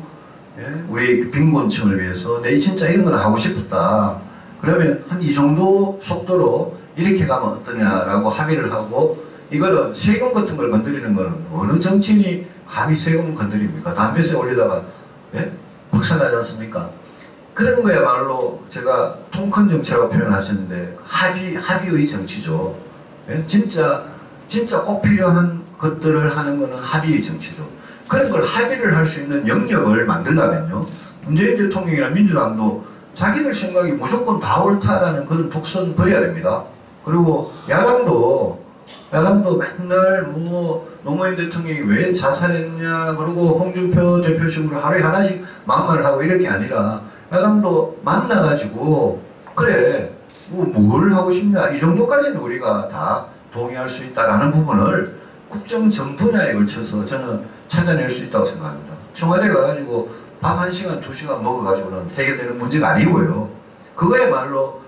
우리 빈곤층을 위해서 내 진짜 이런 걸 하고 싶었다. 그러면 한 이 정도 속도로 이렇게 가면 어떠냐라고 합의를 하고 이거는 세금 같은 걸 건드리는 거는 어느 정치인이 감히 세금 건드립니까? 담배세 올리다가 박살나지 않습니까? 그런 거야말로 제가 통큰 정치라고 표현하셨는데 합의의 정치죠. 진짜 꼭 필요한 것들을 하는 거는 합의의 정치죠. 그런 걸 합의를 할 수 있는 영역을 만들려면요. 문재인 대통령이나 민주당도 자기들 생각이 무조건 다 옳다라는 그런 독선 버려야 됩니다. 그리고 야당도 맨날 노무현 대통령이 왜 자살했냐 그리고 홍준표 대표식으로 하루에 하나씩 막말을 하고 이럴 게 아니라 야당도 만나가지고 그래 뭘 하고 싶냐 이 정도까지는 우리가 다 동의할 수 있다라는 부분을 국정 전 분야에 걸쳐서 저는 찾아낼 수 있다고 생각합니다. 청와대 가가지고 밥 1시간, 2시간 먹어가지고는 해결되는 문제가 아니고요. 그거야말로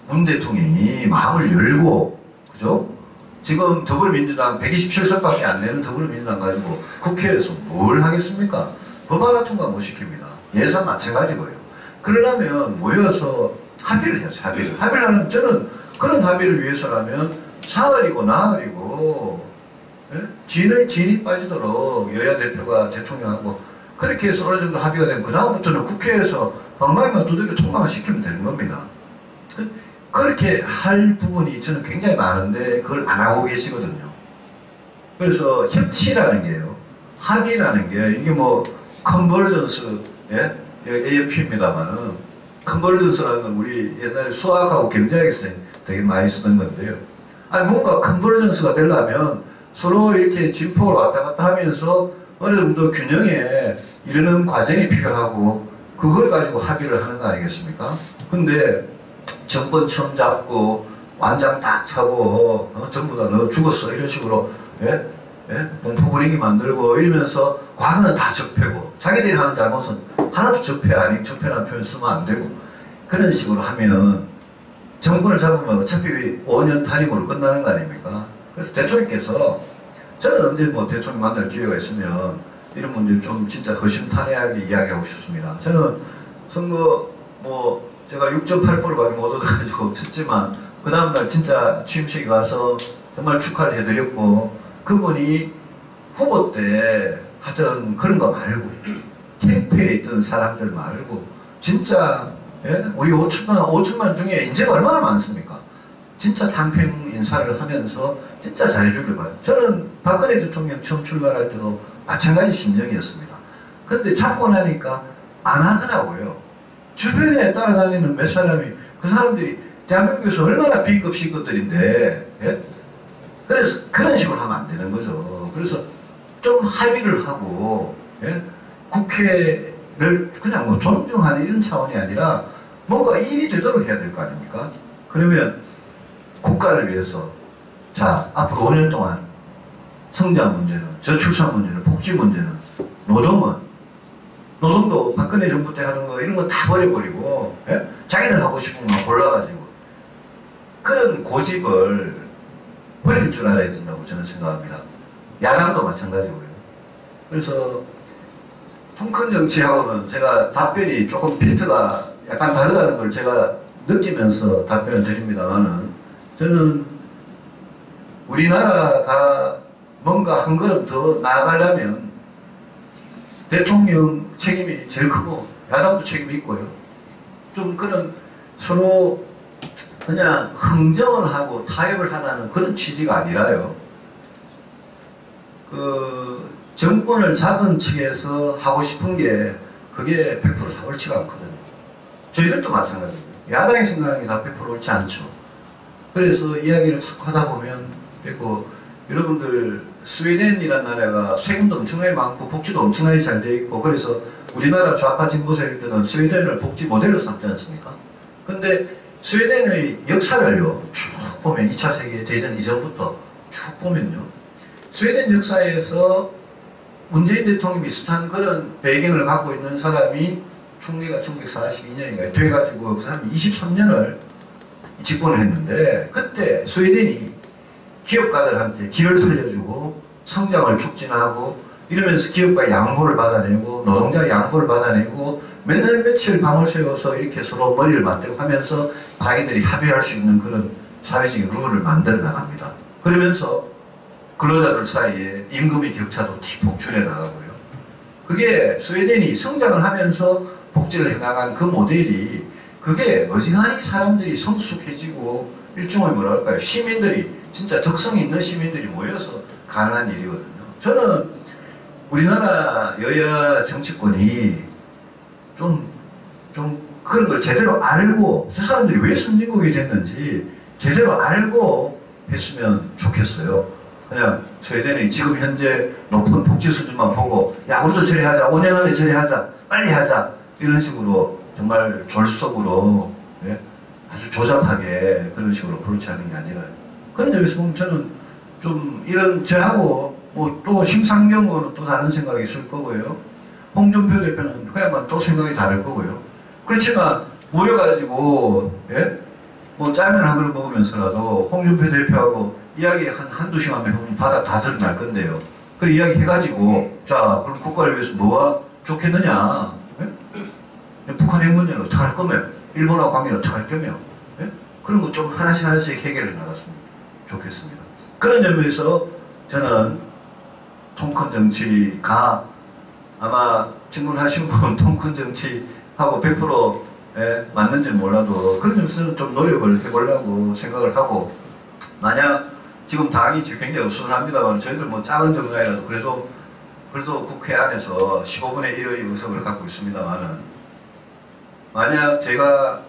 문 대통령이 마음을 열고, 그죠? 지금 더불어민주당 127석밖에 안 되는 더불어민주당 가지고 국회에서 뭘 하겠습니까? 법 하나 통과 못 시킵니다. 예산 마찬가지고요. 그러려면 모여서 합의를 해야죠. 합의를 하면 저는 그런 합의를 위해서라면 사흘이고 나흘이고 진이 빠지도록 여야 대표가 대통령하고 그렇게 해서 어느 정도 합의가 되면 그 다음부터는 국회에서 방망이만 두드려 통과만 시키면 되는 겁니다. 그렇게 할 부분이 저는 굉장히 많은데 그걸 안 하고 계시거든요. 그래서 협치라는 게요. 합의라는 게 이게 뭐 컨버전스, 예? AFP입니다만은 컨버전스라는 건 우리 옛날에 수학하고 경제학에서 되게 많이 쓰는 건데요. 아니 뭔가 컨버전스가 되려면 서로 이렇게 진폭을 왔다 갔다 하면서 어느 정도 균형에 이르는 과정이 필요하고 그걸 가지고 합의를 하는 거 아니겠습니까? 근데 정권 처음 잡고 완장 딱 차고 전부 다 너 죽었어 이런 식으로 공포 분위기 만들고 이러면서 과거는 다 적폐고 자기들이 하는 잘못은 하나도 적폐 아닌 적폐라는 표현 쓰면 안 되고 그런 식으로 하면 정권을 잡으면 어차피 5년 탈임으로 끝나는 거 아닙니까? 그래서 대통령께서 저는 언제 뭐 대통령 만날 기회가 있으면 이런 문제를 좀 진짜 허심탄회하게 이야기하고 싶습니다. 저는 선거 뭐 제가 6.8%밖에 못 얻어가지고 쳤지만 그 다음날 진짜 취임식에 가서 정말 축하를 해드렸고 그분이 후보 때 하던 그런 거 말고 캠프에 있던 사람들 말고 진짜 우리 5천만 중에 인재가 얼마나 많습니까? 진짜 당평 인사를 하면서 진짜 잘해주길 바라요. 저는 박근혜 대통령 처음 출마할 때도 마찬가지 심정이었습니다. 근데 잡고 나니까 안 하더라고요. 주변에 따라다니는 몇 사람이 그 사람들이 대한민국에서 얼마나 B급 C급들인데 그래서 그런 식으로 하면 안 되는 거죠. 그래서 좀 합의를 하고 국회를 그냥 뭐 존중하는 이런 차원이 아니라 뭔가 일이 되도록 해야 될 거 아닙니까? 그러면 국가를 위해서 자 앞으로 5년 동안 성장 문제는 저출산 문제는 복지 문제는 노동도 박근혜 정부 때 하는 거 이런 거 다 버려버리고 자기들 하고 싶은 거 골라가지고 그런 고집을 버릴 줄 알아야 된다고 저는 생각합니다. 야당도 마찬가지고요. 그래서 통큰 정치하고는 제가 답변이 조금 핀트가 약간 다르다는 걸 제가 느끼면서 답변을 드립니다만은 저는 우리나라가 뭔가 한 걸음 더 나아가려면 대통령 책임이 제일 크고 야당도 책임이 있고요. 좀 그런 서로 그냥 흥정을 하고 타협을 하라는 그런 취지가 아니라요. 그 정권을 잡은 측에서 하고 싶은 게 그게 100% 다 옳지가 않거든요. 저희들도 마찬가지예요. 야당이 생각하는 게 다 100% 옳지 않죠. 그래서 이야기를 자꾸 하다 보면 그리고 여러분들 스웨덴이라는 나라가 세금도 엄청나게 많고 복지도 엄청나게 잘 돼 있고 그래서 우리나라 좌파 진보 세력들은 스웨덴을 복지 모델로 삼지 않습니까? 근데 스웨덴의 역사를요 쭉 보면 2차 세계대전 이전부터 쭉 보면요 스웨덴 역사에서 문재인 대통령 비슷한 그런 배경을 갖고 있는 사람이 총리가 1942년인가 돼가지고 그 사람이 23년을 집권을 했는데 그때 스웨덴이 기업가들한테 길을 살려주고 성장을 촉진하고 이러면서 기업가 양보를 받아내고 노동자 양보를 받아내고 맨날 며칠 밤을 새워서 이렇게 서로 머리를 맞대고 하면서 자기들이 합의할 수 있는 그런 사회적인 룰을 만들어 나갑니다. 그러면서 근로자들 사이에 임금의 격차도 대폭 줄여 나가고요. 그게 스웨덴이 성장을 하면서 복지를 해나간 그 모델이 그게 어지간히 사람들이 성숙해지고 일종의 뭐랄까요 시민들이 진짜 덕성 있는 시민들이 모여서 가능한 일이거든요. 저는 우리나라 여야 정치권이 좀 그런 걸 제대로 알고 저 사람들이 왜 선진국이 됐는지 제대로 알고 했으면 좋겠어요. 그냥 스웨덴이 지금 현재 높은 복지 수준만 보고 야 우리도 저리 하자 5년 안에 저리 하자 빨리 하자 이런 식으로 정말 졸속으로 아주 조잡하게 그런 식으로 그렇지 않은 게 아니라 그런 점에서 보면 저는 좀 이런 저하고 뭐 또 심상정으로 또 다른 생각이 있을 거고요. 홍준표 대표는 그야만 또 생각이 다를 거고요. 그렇지만 모여가지고 예? 뭐 짜면 한 그릇 먹으면서라도 홍준표 대표하고 이야기 한두 시간 해보면 바다 다 드러날 건데요. 그 이야기 해가지고 자 그럼 국가를 위해서 뭐가 좋겠느냐? 예? 북한 핵 문제는 어떻게 할 거며? 일본하고 관계는 어떻게 할 거며? 예? 그런 거 좀 하나씩 해결해 나갔으면 좋겠습니다. 그런 점에서 저는 통큰 정치가 아마 질문하신 분 통큰 정치하고 100% 맞는지 몰라도 그런 점에서 좀 노력을 해보려고 생각을 하고 만약 지금 당이 지금 굉장히 어수선합니다만 저희들 뭐 작은 정당이라도 그래도 국회 안에서 15분의 1의 의석을 갖고 있습니다만은 만약 제가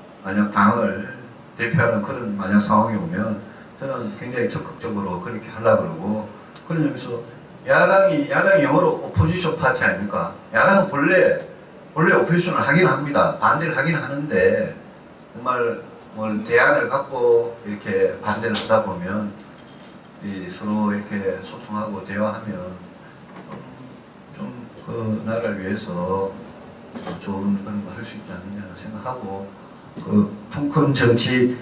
당을 대표하는 그런 만약 상황이 오면 저는 굉장히 적극적으로 그렇게 하려고 그러고 그런 점에서 야당이 영어로 오포지션 파티 아닙니까? 야당은 원래 오포지션을 하긴 합니다. 반대를 하긴 하는데 정말 뭘 대안을 갖고 이렇게 반대를 하다 보면 서로 이렇게 소통하고 대화하면 좀 그 나라를 위해서 좋은 그런 거 할 수 있지 않느냐 생각하고 그 통큰 정치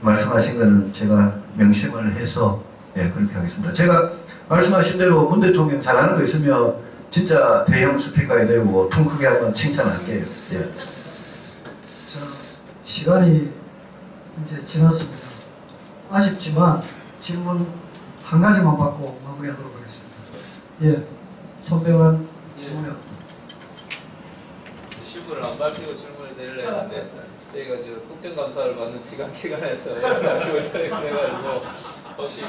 말씀하신 거는 제가 명심을 해서 그렇게 하겠습니다. 제가 말씀하신 대로 문 대통령 잘하는 거 있으면 진짜 대형 스피커가 되고 통 크게 한번 칭찬할게요. 예. 자, 시간이 이제 지났습니다. 아쉽지만 질문 한 가지만 받고 마무리하도록 하겠습니다. 예, 손병환 의원. 실물을 안 밝히고 질문을 드리려 했는데 저희가 지금 국정감사를 받는 기관에서 말씀을 드려가지고 혹시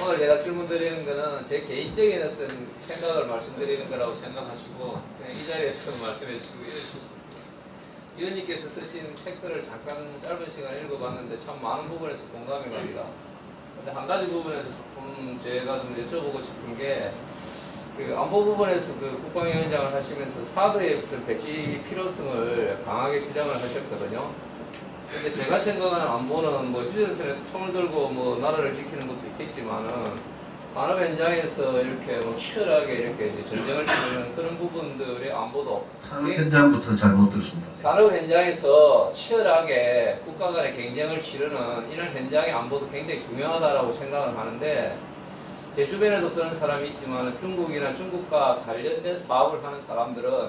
오늘 제가 질문 드리는 거는 제 개인적인 어떤 생각을 말씀드리는 거라고 생각하시고 그냥 이 자리에서 말씀해 주시고 이러셨습니다. 위원님께서 쓰신 책들을 잠깐 짧은 시간 읽어봤는데 참 많은 부분에서 공감이 갑니다. 근데 한 가지 부분에서 조금 제가 좀 여쭤보고 싶은 게 그 안보 부분에서 그 국방위원장을 하시면서 사드의 어떤 배치 필요성을 강하게 주장을 하셨거든요. 근데 제가 생각하는 안보는 뭐 휴전선에서 총을 들고 뭐 나라를 지키는 것도 있겠지만은 산업 현장에서 이렇게 뭐 치열하게 이렇게 이제 전쟁을 치르는 그런 부분들의 안보도 산업 현장부터 잘 못 들었습니다. 산업 현장에서 치열하게 국가 간의 경쟁을 치르는 이런 현장의 안보도 굉장히 중요하다라고 생각을 하는데 제 주변에도 그런 사람이 있지만 중국이나 중국과 관련된 사업을 하는 사람들은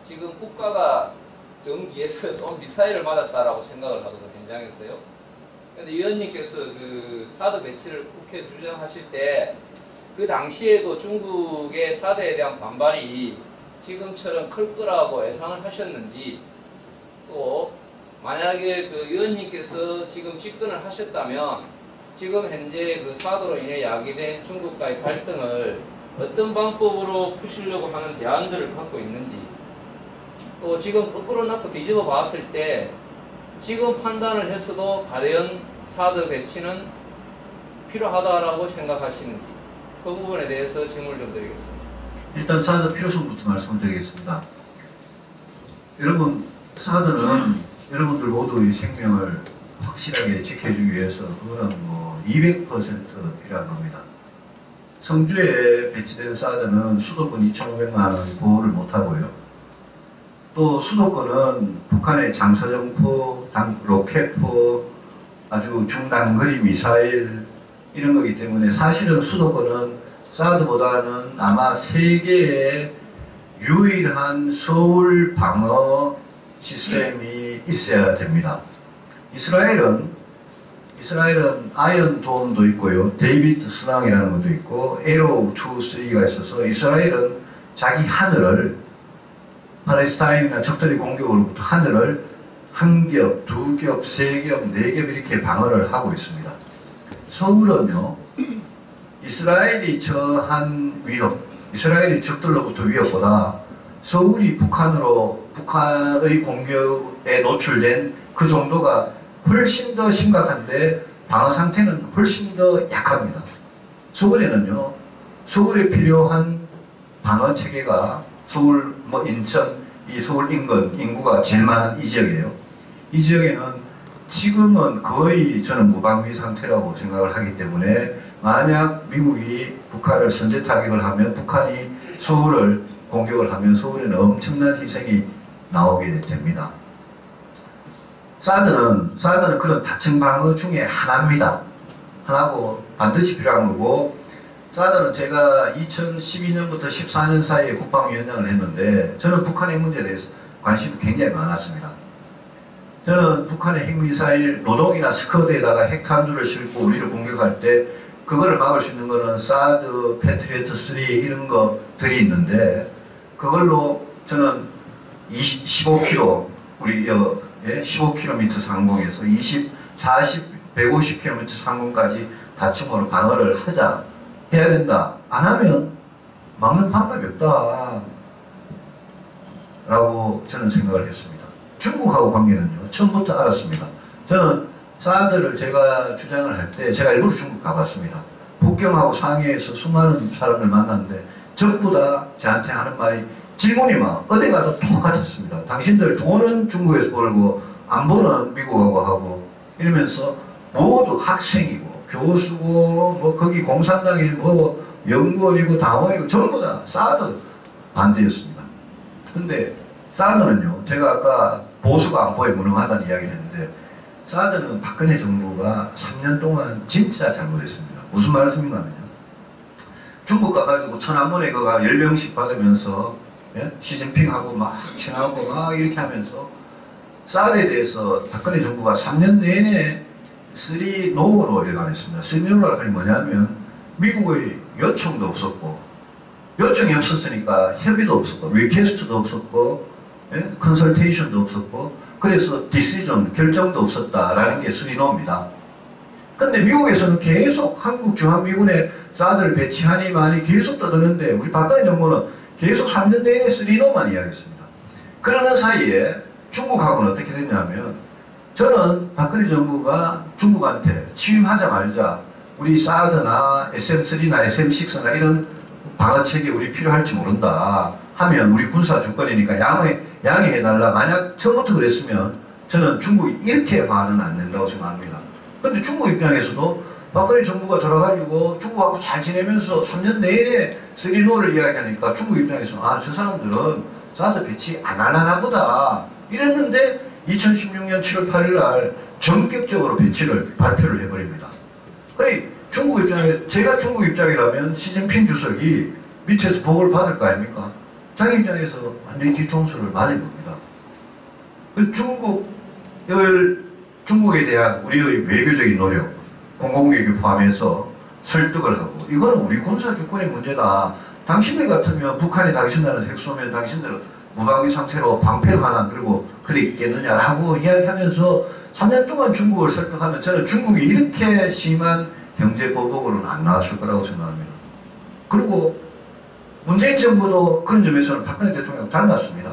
지금 국가가 등 뒤에서 쏜 미사일을 맞았다라고 생각을 하거든요, 현장에서요. 그런데 위원님께서 그 사드 배치를 국회에 주장하실 때 그 당시에도 중국의 사드에 대한 반발이 지금처럼 클 거라고 예상을 하셨는지 또 만약에 그 위원님께서 지금 집권을 하셨다면 지금 현재 그 사드로 인해 야기된 중국과의 갈등을 어떤 방법으로 푸시려고 하는 대안들을 갖고 있는지 또 지금 거꾸로 놓고 뒤집어 봤을 때 지금 판단을 했어도 과연 사드 배치는 필요하다라고 생각하시는지 그 부분에 대해서 질문을 좀 드리겠습니다. 일단 사드 필요성부터 말씀드리겠습니다. 여러분 사드는 여러분들 모두의 생명을 확실하게 지켜주기 위해서 그거는 뭐 200% 필요한 겁니다. 성주에 배치된 사드는 수도권 2,500만 원 보호를 못하고요. 또 수도권은 북한의 장서정포, 로켓포, 아주 중단거리 미사일 이런 거기 때문에 사실은 수도권은 사드보다는 아마 세계의 유일한 서울 방어 시스템이 있어야 됩니다. 이스라엘은 아이언돔도 있고요. 데이비드 순항이라는 것도 있고 에로우 2, 3가 있어서 이스라엘은 자기 하늘을 팔레스타인이나 적들의 공격으로부터 하늘을 한 겹, 두 겹, 세 겹, 네 겹 이렇게 방어를 하고 있습니다. 서울은요, 이스라엘이 처한 위협, 이스라엘이 적들로부터 위협보다 서울이 북한의 공격에 노출된 그 정도가 훨씬 더 심각한데 방어 상태는 훨씬 더 약합니다. 서울에는요, 서울에 필요한 방어 체계가 서울, 인천, 이 서울 인구가 제일 많은 이 지역이에요. 이 지역에는 지금은 거의 저는 무방비 상태라고 생각을 하기 때문에 만약 미국이 북한을 선제 타격을 하면 북한이 서울을 공격을 하면 서울에는 엄청난 희생이 나오게 됩니다. 사드는 그런 다층 방어 중에 하나입니다. 하나고 반드시 필요한 거고, 사드는 제가 2012년부터 14년 사이에 국방위원장을 했는데 저는 북한의 문제에 대해서 관심이 굉장히 많았습니다. 저는 북한의 핵미사일 노동이나 스커드에다가 핵탄두를 싣고 우리를 공격할 때 그거를 막을 수 있는 거는 사드, 패트리어트 3 이런 것들이 있는데, 그걸로 저는 15km, 우리 15km 상공에서 40, 150km 상공까지 다층으로 방어를 해야 된다. 안 하면 막는 방법이 없다. 라고 저는 생각을 했습니다. 중국하고 관계는요, 처음부터 알았습니다. 저는 사드를 제가 주장을 할 때 제가 일부러 중국 가봤습니다. 북경하고 상해에서 수많은 사람들 만났는데 전부 다 저한테 하는 말이, 질문이 막 어디 가도 똑같았습니다. 당신들 돈은 중국에서 벌고 안보는 미국하고 하고 이러면서 모두 학생이고 교수고 뭐 거기 공산당이고 연구원이고 당원이고 전부 다 사드 반대였습니다. 근데 사드는요, 제가 아까 보수가 안보에 무능하다는 이야기를 했는데, 사드는 박근혜 정부가 3년 동안 진짜 잘못했습니다. 무슨 말씀인가 하면요, 중국 가가지고 천안문에 그가 10명씩 받으면서 시진핑하고 막 친하고 막 이렇게 하면서 사드에 대해서 박근혜 정부가 3년 내내 3노로 일관했습니다. 3노라는 게 뭐냐면 미국의 요청도 없었고, 요청이 없었으니까 협의도 없었고, 리퀘스트도 없었고, 컨설테이션도 없었고, 그래서 디시전, 결정도 없었다라는 게 3노입니다. 근데 미국에서는 계속 한국 중앙미군에 사드를 배치하니 많이 계속 떠드는데, 우리 박근혜 정부는 계속 3년 내내 3노만 이야기했습니다. 그러는 사이에 중국하고는 어떻게 됐냐면, 저는 박근혜 정부가 중국한테 취임하자마자 우리 사드나 SM3나 SM6나 이런 방어책이 우리 필요할지 모른다 하면 우리 군사 주권이니까 양해해달라. 만약 처음부터 그랬으면 저는 중국이 이렇게 반은 안 된다고 생각합니다. 근데 중국 입장에서도 박근혜 정부가 들어가지고 중국하고 잘 지내면서 3년 내내 3노를 이야기하니까 중국 입장에서는 저 사람들은 사드 배치 안 하려나 보다 이랬는데, 2016년 7월 8일 날 전격적으로 배치를 발표를 해버립니다. 그래, 중국 입장에, 제가 중국 입장이라면 시진핑 주석이 밑에서 보고를 받을 거 아닙니까? 자기 입장에서 완전히 뒤통수를 맞은 겁니다. 중국에 대한 우리의 외교적인 노력, 공공외교 포함해서 설득을 하고, 이거는 우리 군사 주권의 문제다. 당신들 같으면 북한이 당신 나라에 핵 쏘면 당신들은 무방비 상태로 방패를 하나 들고 그래 있겠느냐라고 이야기하면서 3년 동안 중국을 설득하면 저는 중국이 이렇게 심한 경제 보복으로는 안 나왔을 거라고 생각합니다. 그리고 문재인 정부도 그런 점에서는 박근혜 대통령 닮았습니다.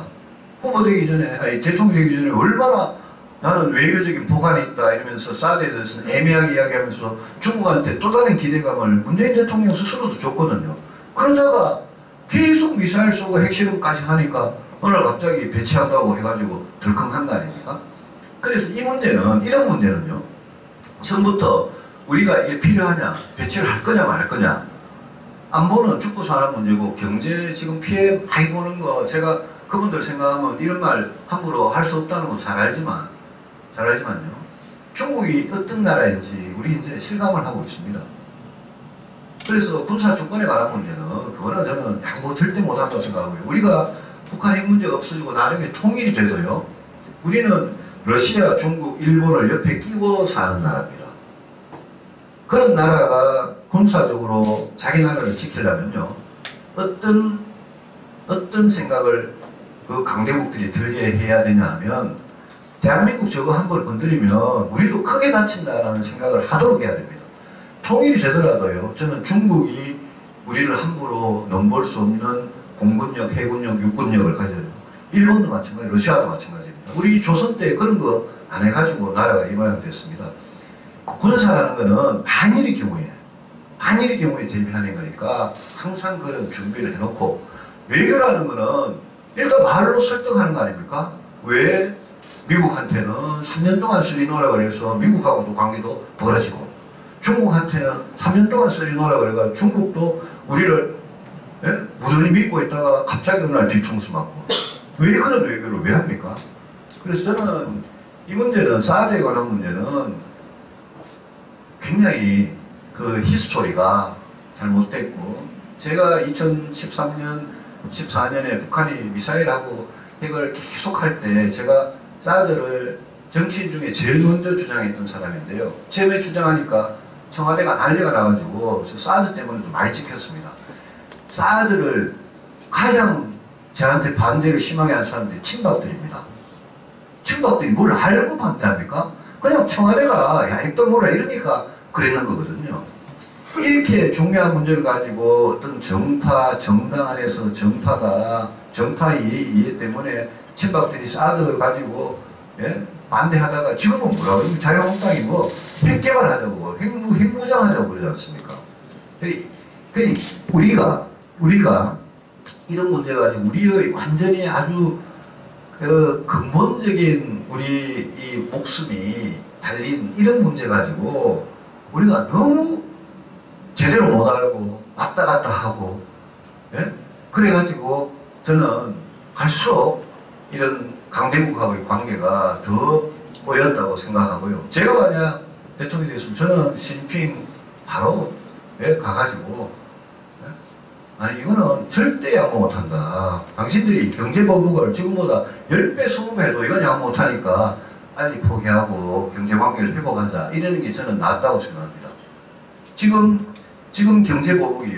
후보 되기 전에, 대통령 되기 전에 얼마나 나는 외교적인 보관이 있다 이러면서 사드에 대해서는 애매하게 이야기하면서 중국한테 또 다른 기대감을 문재인 대통령 스스로도 줬거든요. 그러다가 계속 미사일 쏘고 핵실험까지 하니까 어느 날 갑자기 배치한다고 해가지고 덜컹한 거 아닙니까? 그래서 이 문제는, 이런 문제는요, 처음부터 우리가 이게 필요하냐, 배치를 할 거냐 말 거냐, 안보는 죽고 사는 문제고 경제 지금 피해 많이 보는 거, 제가 그분들 생각하면 이런 말 함부로 할 수 없다는 거 잘 알지만요, 중국이 어떤 나라인지 우리 이제 실감을 하고 있습니다. 그래서 군사 주권에 관한 문제는 그거는 저는 양보 절대 못한다고 생각하고요. 우리가 북한 핵 문제가 없어지고 나중에 통일이 돼도요, 우리는 러시아, 중국, 일본을 옆에 끼고 사는 나라입니다. 그런 나라가 군사적으로 자기 나라를 지키려면요, 어떤 생각을 그 강대국들이 들게 해야 되냐 하면, 대한민국 저거 한 번 건드리면 우리도 크게 다친다라는 생각을 하도록 해야 됩니다. 통일이 되더라도요, 저는 중국이 우리를 함부로 넘볼 수 없는 공군력, 해군력, 육군력을 가져요. 일본도 마찬가지, 러시아도 마찬가지입니다. 우리 조선 때 그런 거 안 해가지고 나라가 이 모양 됐습니다. 군사라는 거는 만일의 경우에 대비하는 거니까 항상 그런 준비를 해놓고, 외교라는 거는 일단 말로 설득하는 거 아닙니까? 왜 미국한테는 3년 동안 3노라고 해서 미국하고도 관계도 벌어지고, 중국한테는 3년 동안 쓰리노라 그래가 중국도 우리를 무던히 믿고 있다가 갑자기 어느 날 뒤통수 맞고 왜 그런 외교를 왜 합니까? 그래서 저는 이 문제는 사드에 관한 문제는 굉장히 그 히스토리가 잘못됐고 제가 2013년 14년에 북한이 미사일하고 핵을 계속 할 때 제가 사드를 정치인 중에 제일 먼저 주장했던 사람인데요. 처음에 주장하니까 청와대가 난리가 나가지고 사드 때문에도 많이 찍혔습니다. 사드를 가장 저한테 반대를 심하게 한 사람들이 친박들입니다. 친박들이 뭘 하려고 반대합니까? 그냥 청와대가 야 핵도 뭐라 이러니까 그랬는 거거든요. 이렇게 중요한 문제를 가지고 어떤 정파, 정당 안에서 정파 이해 때문에 친박들이 사드 가지고 반대하다가 지금은 뭐라 그러면 자유한국당이 뭐 핵 개발하자고 핵무장하자고 그러지 않습니까? 우리가 이런 문제 가지고 우리의 완전히 아주 그 근본적인 우리 이 목숨이 달린 이런 문제 가지고 우리가 너무 제대로 못 알고 왔다 갔다 하고 그래가지고 저는 갈수록 이런 강대국하고의 관계가 더 꼬였다고 생각하고요. 제가 만약 대통령이 됐으면 저는 시진핑 바로 가가지고 아니 이거는 절대 양보 못한다. 당신들이 경제보복을 지금보다 10배, 20배 해도 이건 양보 못하니까 빨리 포기하고 경제관계를 회복하자. 이러는 게 저는 낫다고 생각합니다. 지금 경제보복이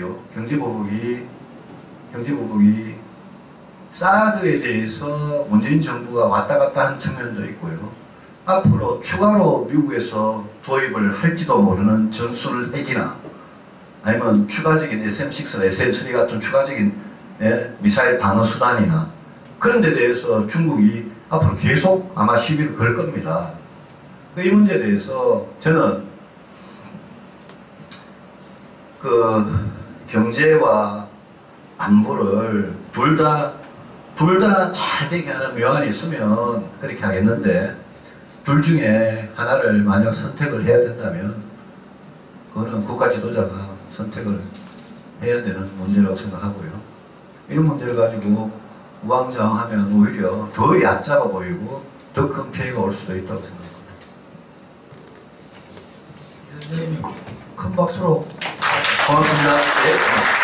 사드에 대해서 문재인 정부가 왔다 갔다 한 측면도 있고요. 앞으로 추가로 미국에서 도입을 할지도 모르는 전술 핵이나 아니면 추가적인 SM6, SM3 같은 추가적인 미사일 방어 수단이나 그런 데 대해서 중국이 앞으로 계속 아마 시비를 걸 겁니다. 이 문제에 대해서 저는 그 경제와 안보를 둘 다 잘 되게 하는 명안이 있으면 그렇게 하겠는데 둘 중에 하나를 만약 선택을 해야 된다면 그거는 국가 지도자가 선택을 해야 되는 문제라고 생각하고요. 이런 문제를 가지고 우왕좌왕하면 오히려 더 얕잡아 보이고 더 큰 피해가 올 수도 있다고 생각합니다. 큰 박수로 고맙습니다. 예.